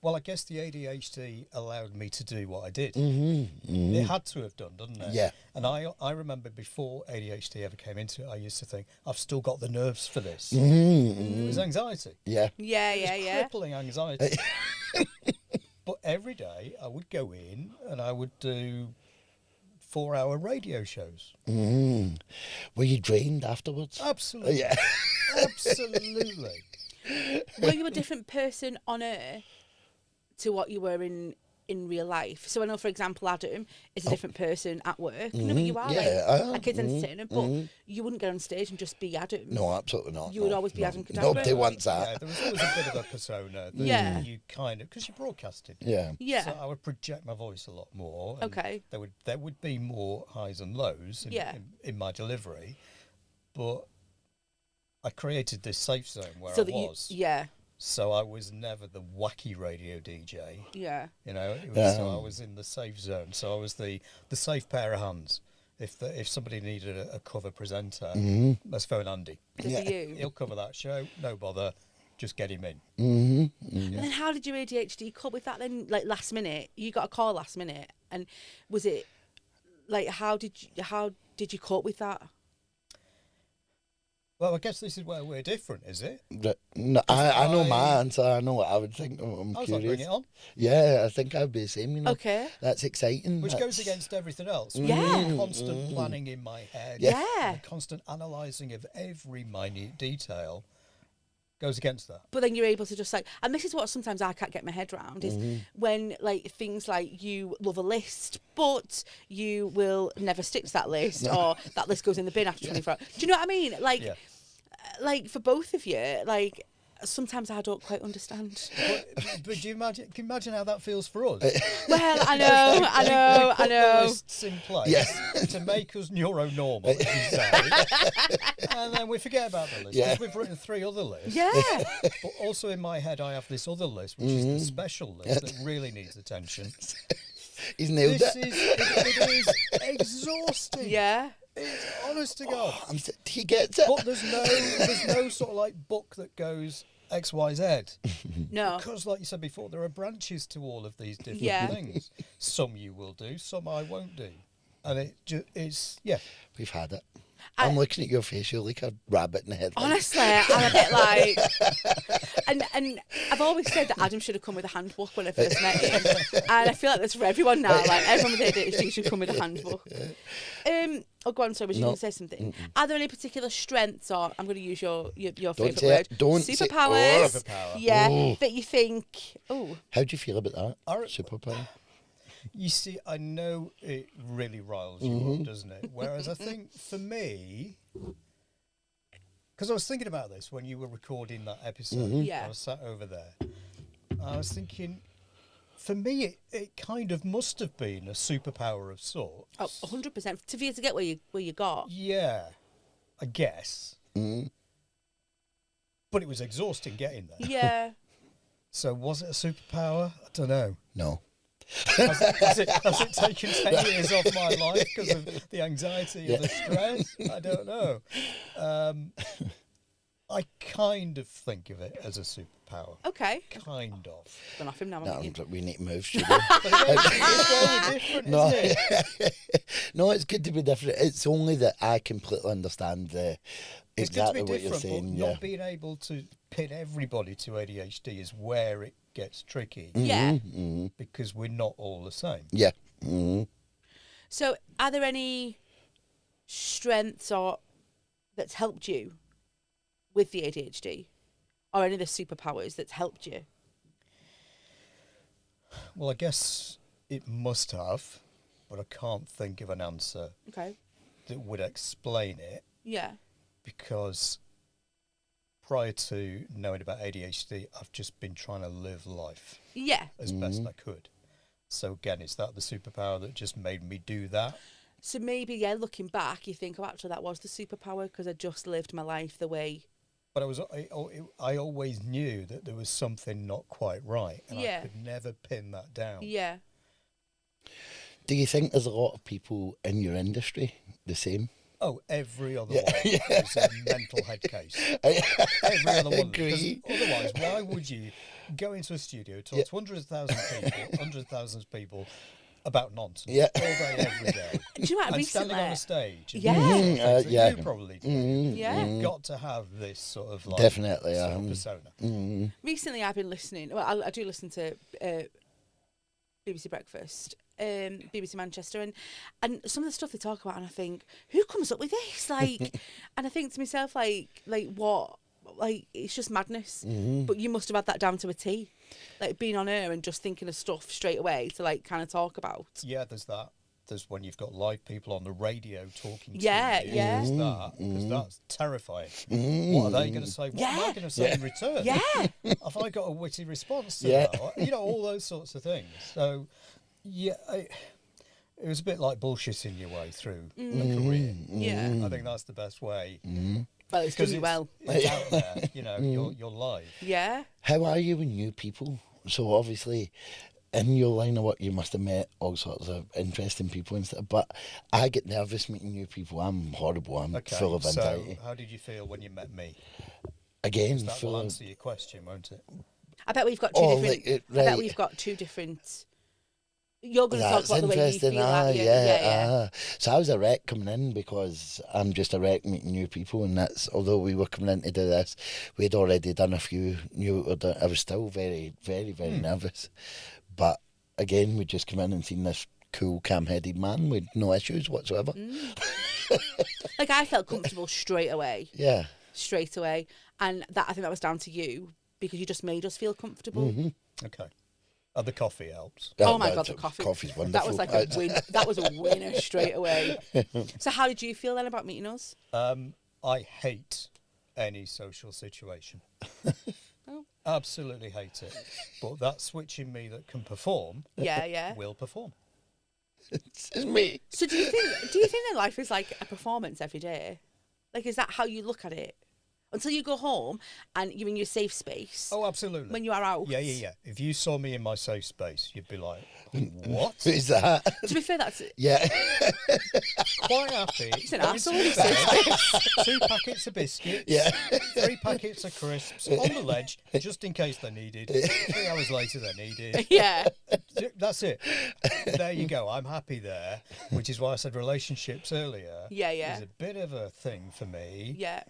Well, I guess the ADHD allowed me to do what I did. It had to have done, doesn't it? Yeah. And I remember before ADHD ever came into it, I used to think, I've still got the nerves for this. It was anxiety. Yeah. Crippling anxiety. But every day I would go in and I would do 4-hour radio shows. Were you drained afterwards? Absolutely. Yeah. Absolutely. Were you a different person on Earth to what you were in real life? So I know, for example, Adam is a different person at work. No, but you are a kid's entertainer, but you wouldn't go on stage and just be Adam. No, absolutely not. You would always be Adam Cadabra. Nobody wants that. Yeah, there was always a bit of a persona that you kind of, because you broadcasted. Yeah. So I would project my voice a lot more. And Okay. There would be more highs and lows in my delivery, but I created this safe zone where So I was never the wacky radio DJ. Yeah. So I was in the safe zone. So I was the safe pair of hands. If somebody needed a cover presenter, let's phone Andy. He'll cover that show. No bother. Just get him in. And then how did your ADHD cope with that then? Last minute, you got a call last minute, and was it how did you cope with that? Well, I guess this is where we're different, is it? No, I know my answer. I know what I would think. I'm curious. Bring it on. Yeah, I think I'd be the same. Okay. That's exciting. Which goes against everything else. Constant planning in my head. Yeah. Constant analysing of every minute detail goes against that. But then you're able to just and this is what sometimes I can't get my head around is when things like you love a list, but you will never stick to that list, or that list goes in the bin after 24 hours. Do you know what I mean? For both of you, sometimes I don't quite understand. But do you imagine? Can you imagine how that feels for us? Well, I know. We put the lists in place to make us neuronormal, as you say, and then we forget about the list because we've written 3 other lists. Yeah. But also in my head, I have this other list, which is the special list that really needs attention. He's nailed it. It is exhausting. Yeah. It's honest to God. He gets it. But there's no sort of like book that goes X, Y, Z. No. Because, like you said before, there are branches to all of these different things. Some you will do, some I won't do. And it's. We've had it. I'm looking at your face, you're like a rabbit in the headlights. Honestly, I'm a bit like... And I've always said that Adam should have come with a handbook when I first met him. And I feel like that's for everyone now. Like, everyone with ADHD should come with a handbook. Go on, sorry, was you going to say something? Are there any particular strengths, or I'm going to use your favourite word, superpowers? Superpower. Yeah, that you think, How do you feel about that? Superpower? You see, I know it really riles you up, doesn't it? Whereas I think for me, because I was thinking about this when you were recording that episode, I was sat over there, I was thinking, for me, it kind of must have been a superpower of sorts. Oh, 100%. To be able to get where you got. Yeah, I guess. But it was exhausting getting there. Yeah. So was it a superpower? I don't know. No. Has it taken 10 years off my life because of the anxiety and the stress? I don't know. I kind of think of it as a superpower. Okay. Kind of. Gone off him now. We need to move, should It's very different, No. isn't it? No, it's good to be different. It's only that I completely understand exactly what you're saying. But not being able to pin everybody to ADHD is where it gets tricky. Yeah. Because we're not all the same. Yeah. So, are there any strengths or that's helped you with the ADHD, or any of the superpowers that's helped you? Well, I guess it must have, but I can't think of an answer that would explain it. Yeah. Because prior to knowing about ADHD, I've just been trying to live life as best I could. So again, is that the superpower that just made me do that? So maybe, looking back, you think, actually, that was the superpower because I just lived my life the way. But I always knew that there was something not quite right, and I could never pin that down. Yeah. Do you think there's a lot of people in your industry the same? Oh, every other one is a mental head case. Every other one. Agree. Otherwise, why would you go into a studio, talk to hundreds of thousands of people about nonsense all day, every day? Do you know what, and recently, standing on a stage. You probably do. You've got to have this sort of like definitely sort of persona. Recently, I've been listening. Well, I do listen to BBC Breakfast, BBC Manchester, and some of the stuff they talk about, and I think, who comes up with this? Like, and I think to myself, like what? Like, it's just madness. But you must have had that down to a T, like being on air and just thinking of stuff straight away to like kind of talk about. Yeah, there's that. There's when you've got live people on the radio talking to you. Yeah. There's that, because that's terrifying. What are they going to say? What am I going to say in return? Yeah. Have I got a witty response to that? You know, all those sorts of things. So, it was a bit like bullshitting your way through a career. Yeah. I think that's the best way. Well, it's done well. It's out there, you know, you're live. Yeah. How are you with new people? So obviously, in your line of work, you must have met all sorts of interesting people and stuff. But I get nervous meeting new people. I'm horrible. I'm full of anxiety. So how did you feel when you met me? Again, that will answer your question, won't it? I bet we've got two different. I bet we've got two different. You're going to talk about the way you feel. So I was a wreck coming in because I'm just a wreck meeting new people, and that's, although we were coming in to do this, we'd already done a few, knew what we'd done. I was still very, very, very nervous. But again, we just come in and seen this cool, calm-headed man with no issues whatsoever. Like, I felt comfortable straight away. Yeah. Straight away. And that, I think that was down to you, because you just made us feel comfortable. Okay. The coffee helps. Oh my God, the coffee. Coffee's wonderful. That was like a win. That was a winner straight away. So how did you feel then about meeting us? I hate any social situation. Oh. Absolutely hate it. But that switch in me that can perform will perform. It's me. So do you think that life is like a performance every day? Like, is that how you look at it? Until you go home and you're in your safe space. Oh, absolutely. When you are out. Yeah. If you saw me in my safe space, you'd be like, what? Who's that? To be fair, that's Yeah. Quite happy. It's an asshole. In safe space. 2 packets of biscuits. Yeah. 3 packets of crisps on the ledge, just in case they're needed. 3 hours later, they're needed. Yeah. That's it. There you go. I'm happy there, which is why I said relationships earlier. Yeah. Is a bit of a thing for me. Yeah.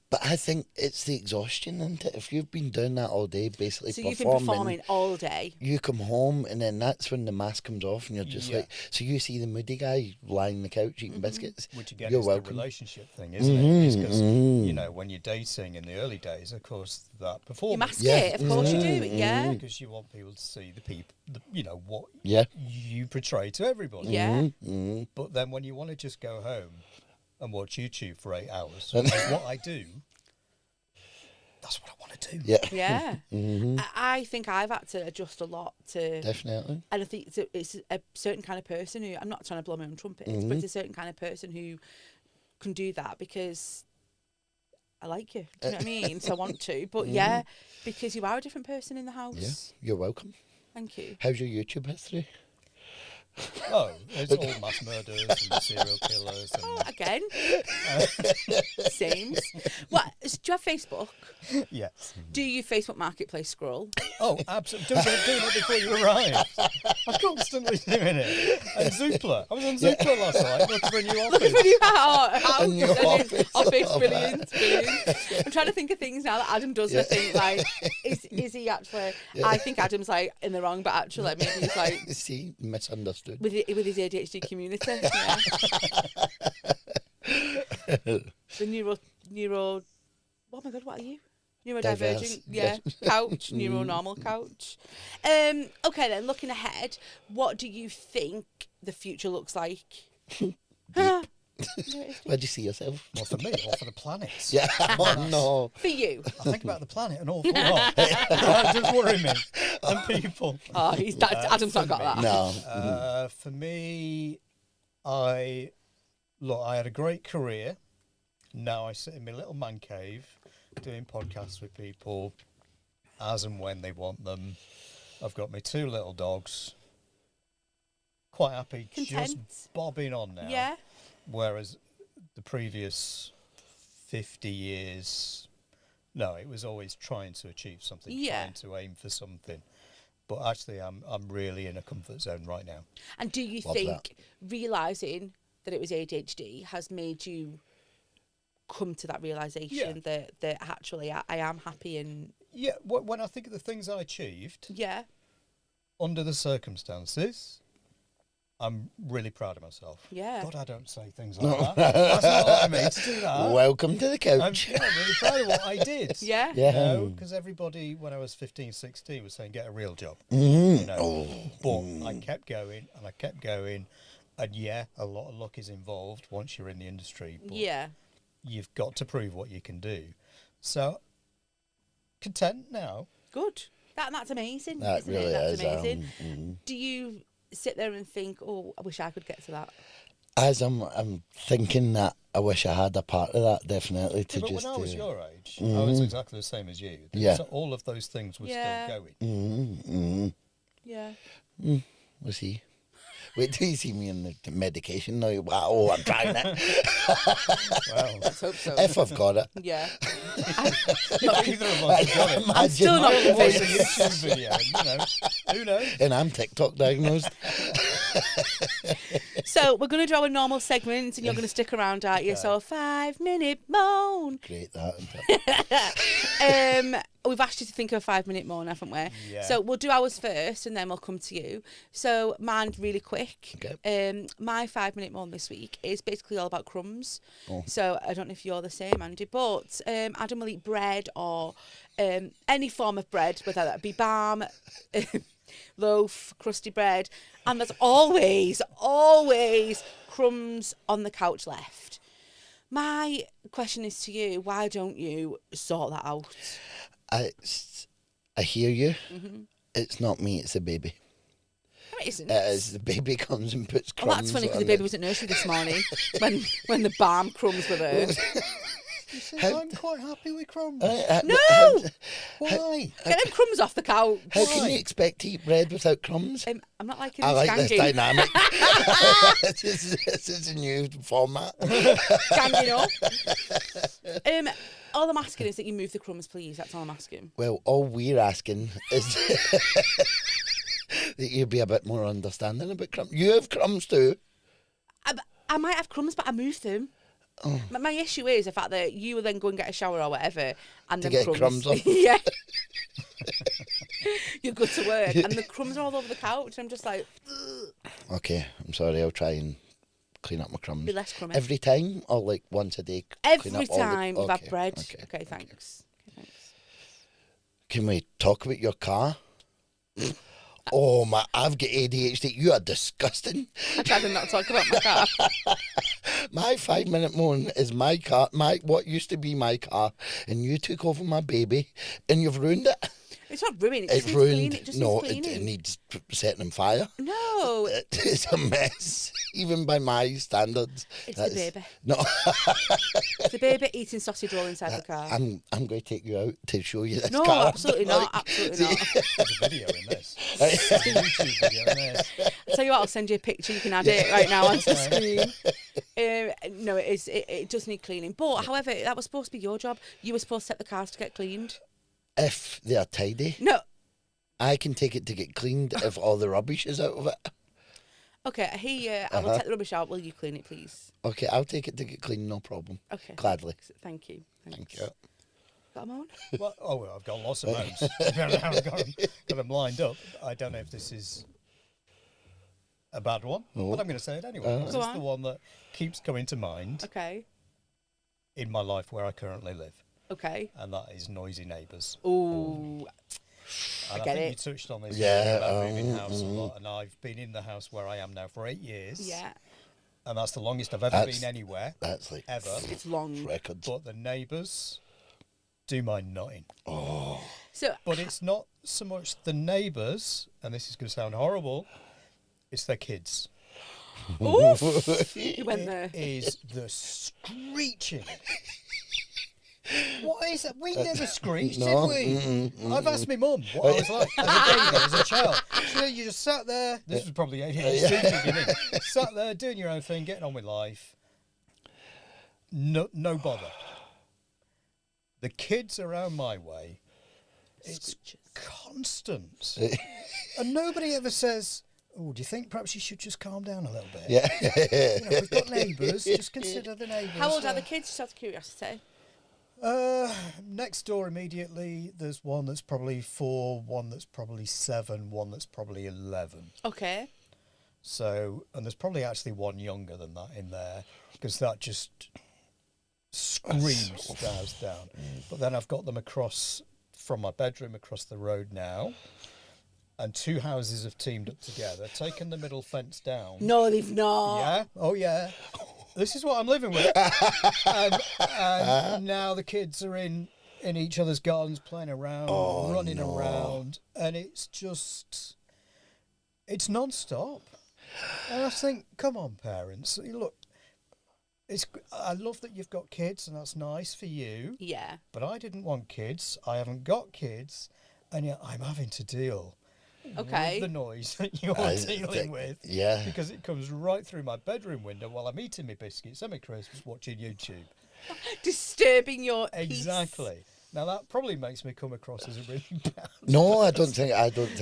But I think it's the exhaustion, isn't it? If you've been doing that all day, basically So performing, you've been performing all day. you come home and then that's when the mask comes off and you're just Yeah. like, so you see the moody guy lying on the couch eating biscuits. Which again You're is welcome. the relationship thing, isn't it? It's because, you know, when you're dating in the early days, of course, that You performance. mask it, of course you do. Yeah. Because you want people to see the people, you know, what Yeah. you portray to everybody. Yeah. But then when you want to just go home and watch YouTube for 8 hours, which is what I do, that's what I want to do. Yeah. Yeah. I think I've had to adjust a lot to. Definitely. And I think it's a certain kind of person who, I'm not trying to blow my own trumpet, but it's a certain kind of person who can do that because I like you. Do you know what I mean? So I want to. But yeah, because you are a different person in the house. Yeah. You're welcome. Thank you. How's your YouTube history? Oh, it's all mass murders and serial killers. And Oh, again. Same. What? Do you have Facebook? yes. Do you Facebook Marketplace scroll? Oh, absolutely. Doing it before you arrive. I'm constantly doing it. And Zoopla. I was on Zoopla last night looking for a new office. Looking for you house. A new office. Office, brilliant. I'm trying to think of things now that Adam does. I think like, is he actually? I think Adam's like in the wrong, but actually maybe he's like See, misunderstood. with his ADHD community. Yeah. The neuro. Oh my god, what are you? Neurodivergent, Diverse, yeah. yes. Couch, neuronormal couch. Okay then, looking ahead, what do you think the future looks like? Where do you see yourself? Well, for me, or for the planet. Yeah. Oh, no. For you. I think about the planet an awful lot. That does worry me. And people. Oh, Adam's not got that. No. For me, I had a great career. Now I sit in my little man cave doing podcasts with people as and when they want them. I've got my 2 little dogs. Quite happy, Content. just bobbing on now. Yeah. Whereas the previous 50 years, no, it was always trying to achieve something, Yeah. trying to aim for something. But actually, I'm really in a comfort zone right now. And do you Love think realising that it was ADHD has made you come to that realisation that actually I am happy and Yeah, when I think of the things I achieved yeah. under the circumstances, I'm really proud of myself. Yeah. God, I don't say things like that. That's not what I mean to do that. Welcome to the couch. I'm really proud of what I did. Yeah. Yeah. Because everybody, when I was 15, 16, was saying, get a real job. Mm. You know? But I kept going and I kept going. And yeah, a lot of luck is involved once you're in the industry. But Yeah. you've got to prove what you can do. So, content now. Good. That's amazing. That isn't really it? That's is. amazing. Do you sit there and think, oh, I wish I could get to that? As I'm thinking that, I wish I had a part of that, definitely, to Yeah, but just... when I was your age, I was exactly the same as you. Yeah. So all of those things were Yeah. still going. Yeah. We'll see. Wait till you see me in the medication now. Wow, I'm trying it. Well, Let's hope so. If I've got it. Yeah. neither of us have got it. I'm still not Imagine. Watch a convinced. YouTube video, and, you know, who knows? And I'm TikTok diagnosed. So we're going to do our normal segments and you're going to stick around, aren't you? Okay. So 5-minute moan. Great, that. Isn't it? We've asked you to think of a 5-minute moan, haven't we? Yeah. So we'll do ours first and then we'll come to you. So mine really quick. Okay. My 5-minute moan this week is basically all about crumbs. Oh. So I don't know if you're the same, Andy, but Adam will eat bread or any form of bread, whether that be balm, loaf, crusty bread, and there's always crumbs on the couch left. My question is to you, why don't you sort that out? I hear you. Mm-hmm. It's not me, it's the baby. No, it isn't. It is. The baby comes and puts crumbs. Well, that's funny because the baby was at nursery this morning when the balm crumbs were there. You see, I'm quite happy with crumbs. No! Why? Get them crumbs off the couch. How can you expect to eat bread without crumbs? I'm not liking I this like this ganging. dynamic. This is a new format. Ganging up. All I'm asking is that you move the crumbs, please. That's all I'm asking. Well, all we're asking is that you be a bit more understanding about crumbs. You have crumbs too. I might have crumbs, but I move them. Oh. My issue is the fact that you will then go and get a shower or whatever, and to then get crumbs off. Yeah. You're good to work, and the crumbs are all over the couch. And I'm just like, ugh. Okay, I'm sorry. I'll try and clean up my crumbs. Be less crummy. Every time, or like once a day? Every time you've had bread. Okay, thanks. Okay, thanks. Can we talk about your car? Oh my! I've got ADHD. You are disgusting. I tried to not talk about my car. My 5-minute moan is my car. What used to be my car, and you took over my baby, and you've ruined it. It's not ruined. It It's just ruined. needs cleaning. No, it it needs setting on fire. No. It's a mess, even by my standards. It's the baby. No, It's the baby eating sausage roll inside the car. I'm going to take you out to show you this No, car. absolutely not. Absolutely not. There's a video in this. There's a YouTube video in this. I'll tell you what, I'll send you a picture. You can add it right now onto the screen. No, it does need cleaning. But, however, that was supposed to be your job. You were supposed to set the cars to get cleaned. If they are tidy, No. I can take it to get cleaned if all the rubbish is out of it. Okay, here, I will take the rubbish out. Will you clean it, please? Okay, I'll take it to get cleaned, no problem. Okay. Gladly. Thank you. Thanks. Thank you. Got them on? Well, I've got lots of moans. I've got them lined up. I don't know if this is a bad one, but I'm going to say it anyway. This is the one that keeps coming to mind. Okay. In my life where I currently live. Okay. And that is noisy neighbours. Ooh. And I get think it. you touched on this Yeah, moving house a lot, and I've been in the house where I am now for 8 years. Yeah. And that's the longest I've ever been anywhere. That's like ever. It's long. Records. But the neighbours do mind nutting. Oh. So, But it's not so much the neighbours, and this is going to sound horrible, it's their kids. oof. You went there. It is the screeching. What is it? We never screeched, No. did we? I've asked my mum what I was like as a baby, as a child. You just sat there. This was probably ADHD beginning. Sat there doing your own thing, getting on with life. No bother. The kids around my way, it's constant, and nobody ever says, "Oh, do you think perhaps you should just calm down a little bit?" Yeah. We've got neighbours. Just consider the neighbours. How old are the kids? Just out of curiosity. Next door immediately, there's one that's probably 4, one that's probably 7, one that's probably 11. Okay. So, and there's probably actually one younger than that in there, because that just screams the house down. But then I've got them across from my bedroom across the road now, and 2 houses have teamed up together, taken the middle fence down. No, they've not. Yeah. Oh, yeah. This is what I'm living with. And now the kids are in each other's gardens playing around, running around, and it's just, it's non-stop. And I think, come on, parents, look, I love that you've got kids, and that's nice for you. Yeah. But I didn't want kids. I haven't got kids, and yet I'm having to deal with the noise that you're dealing with. Yeah. Because it comes right through my bedroom window while I'm eating my biscuits and my crisps, watching YouTube. Disturbing your peace. Exactly. Now that probably makes me come across as a really bad. No, I don't think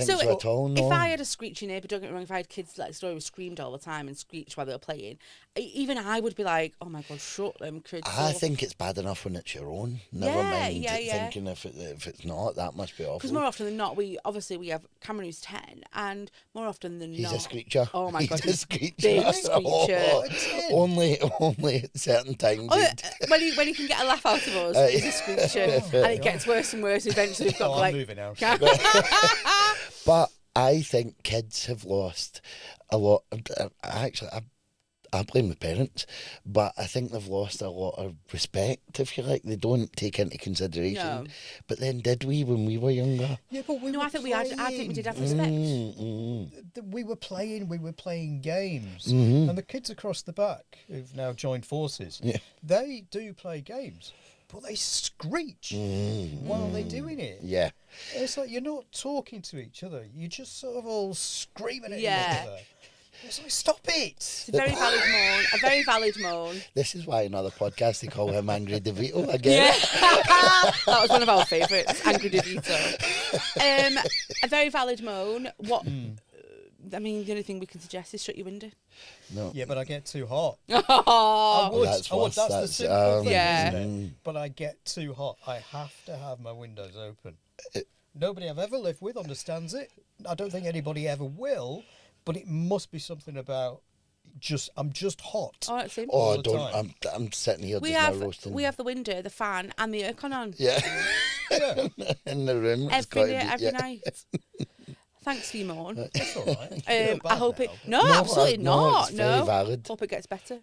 so at all. No. If I had a screechy neighbour, don't get me wrong, if I had kids like story who screamed all the time and screeched while they were playing, even I would be like, oh my God, shut them kids I up. think it's bad enough when it's your own. Never mind thinking if it's not, that must be awful. Because more often than not, we have Cameron who's 10, and more often than not... He's a screecher. Oh my God, he's a screecher. Big screecher. Only at certain times. When he can get a laugh out of us, he's a screecher. And it gets worse and worse. Eventually we've got I'm moving out. But I think kids have lost a lot. Actually, I blame the parents, but I think they've lost a lot of respect, if you like. They don't take into consideration. No. But then did we when we were younger? Yeah, but I think we did have respect. We were playing games. And the kids across the back who've now joined forces, they do play games, but they screech while they're doing it. Yeah. It's like you're not talking to each other. You're just sort of all screaming at each other. It's like, stop it. It's a very valid moan. A very valid moan. This is why another podcast they call him Angry DeVito again. That was one of our favourites, Angry DeVito. A very valid moan. What? I mean, the only thing we can suggest is shut your window. No. Yeah, but I get too hot. Oh, I would. That's the simple thing, yeah. isn't it? But I get too hot. I have to have my windows open. Nobody I've ever lived with understands it. I don't think anybody ever will. But it must be something about I'm just hot. Oh, that's him. Oh, all the time. I'm sitting here We just now roasting. have the window, the fan, and the aircon on. Yeah. In the room. Every night. Thanks for your moan. That's all right. I hope it. No, No, absolutely no, not. it's very valid. Hope it gets better.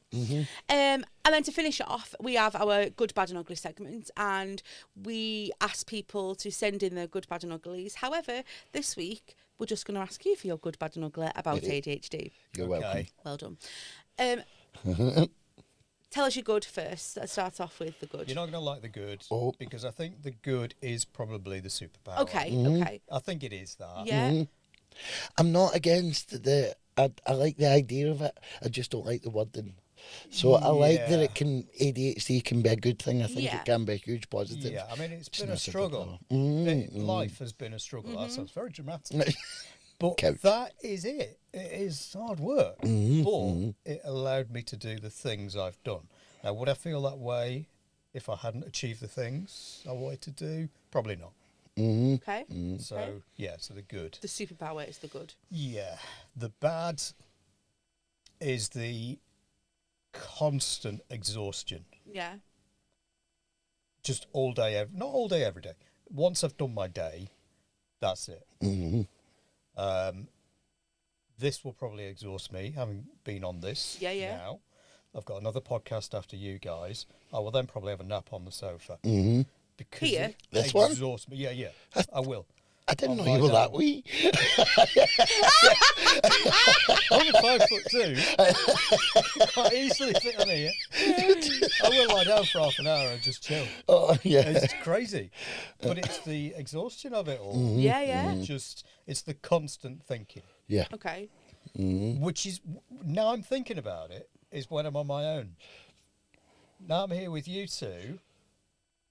And then to finish off, we have our good, bad, and ugly segment, and we ask people to send in their good, bad, and uglies. However, this week we're just going to ask you for your good, bad, and ugly about ADHD. You're welcome. Well done. Tell us your good first. Let's start off with the good. You're not going to like the good because I think the good is probably the superpower. Okay. I think it is that. Yeah. I'm not against I like the idea of it. I just don't like the wording. So I like that ADHD can be a good thing. I think it can be a huge positive. Yeah, I mean, it's been a struggle. Life has been a struggle. That sounds very dramatic. But that is it. It is hard work. But it allowed me to do the things I've done. Now, would I feel that way if I hadn't achieved the things I wanted to do? Probably not. Okay. So, so the good. The superpower is the good. Yeah. The bad is the constant exhaustion. Yeah. Just all day, not all day, every day. Once I've done my day, that's it. This will probably exhaust me, having been on this now. I've got another podcast after you guys. I will then probably have a nap on the sofa. Because Here? This one? exhausts me. Yeah, I will. I didn't know you were that wee. I'm 5'2". Quite easily fit on here. I will lie down for half an hour and just chill. Oh, yeah. It's crazy. But it's the exhaustion of it all. Yeah. It's the constant thinking. Yeah. Okay. Which is, now I'm thinking about it, is when I'm on my own. Now I'm here with you two.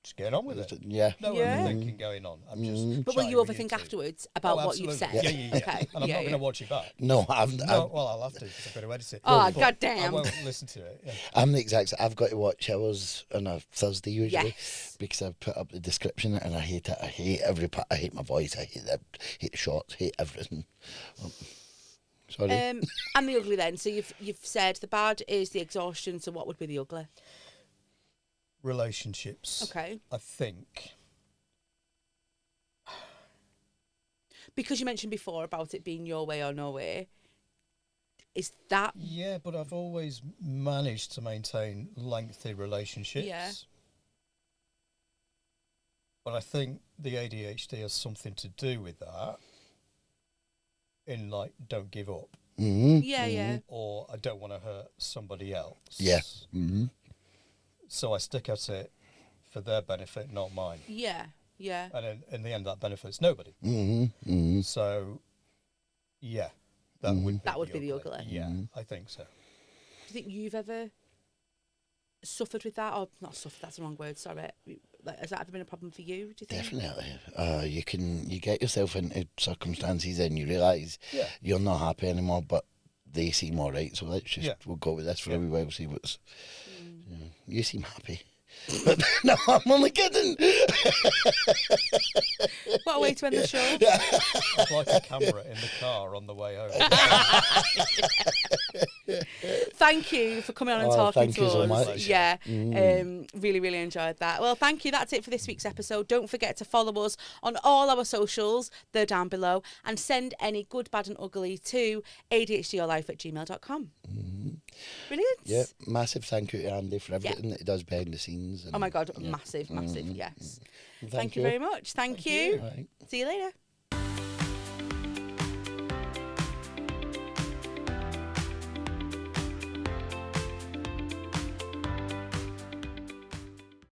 Just get on with it. Yeah. No overthinking going on. I'm just. But will you chatting with overthink two. afterwards about what you've said? Yeah. Okay. And I'm not going to watch it back. No, Well, I'll have to because I've got to edit it. Oh, But goddamn. I won't listen to it. Yeah. I'm the exact. I've got to watch hours on a Thursday usually Yes. because I put up the description and I hate it. I hate every part. I hate my voice. I hate the shots. Hate everything. Sorry. And the ugly then. So you've said the bad is the exhaustion. So what would be the ugly? Relationships. Okay. I think. Because you mentioned before about it being your way or no way. Is that... Yeah, but I've always managed to maintain lengthy relationships. Yeah. But I think the ADHD has something to do with that. In like, don't give up. Yeah. Or I don't want to hurt somebody else. Yeah. So I stick at it for their benefit, not mine. Yeah. And in the end, that benefits nobody. So, yeah, that would be the ugly. Yeah, I think so. Do you think you've ever suffered with that? Or not suffered, that's the wrong word, sorry. Like, has that ever been a problem for you, do you think? Definitely. You get yourself into circumstances and you realise you're not happy anymore, but they seem all right, so let's just we'll go with this for a wee while, see what's... You seem happy. But no, I'm only kidding. What a way to end the show. It's like a camera in the car on the way home. Thank you for coming on and talking to us. So much. Yeah, really, really enjoyed that. Well, thank you. That's it for this week's episode. Don't forget to follow us on all our socials. They're down below. And send any good, bad and ugly to adhdyourlife@gmail.com. Brilliant. Yeah, massive thank you to Andy for everything that he does behind the scenes. And, Oh my God, massive, yes. Thank Thank you very much. Thank you. Right. See you later.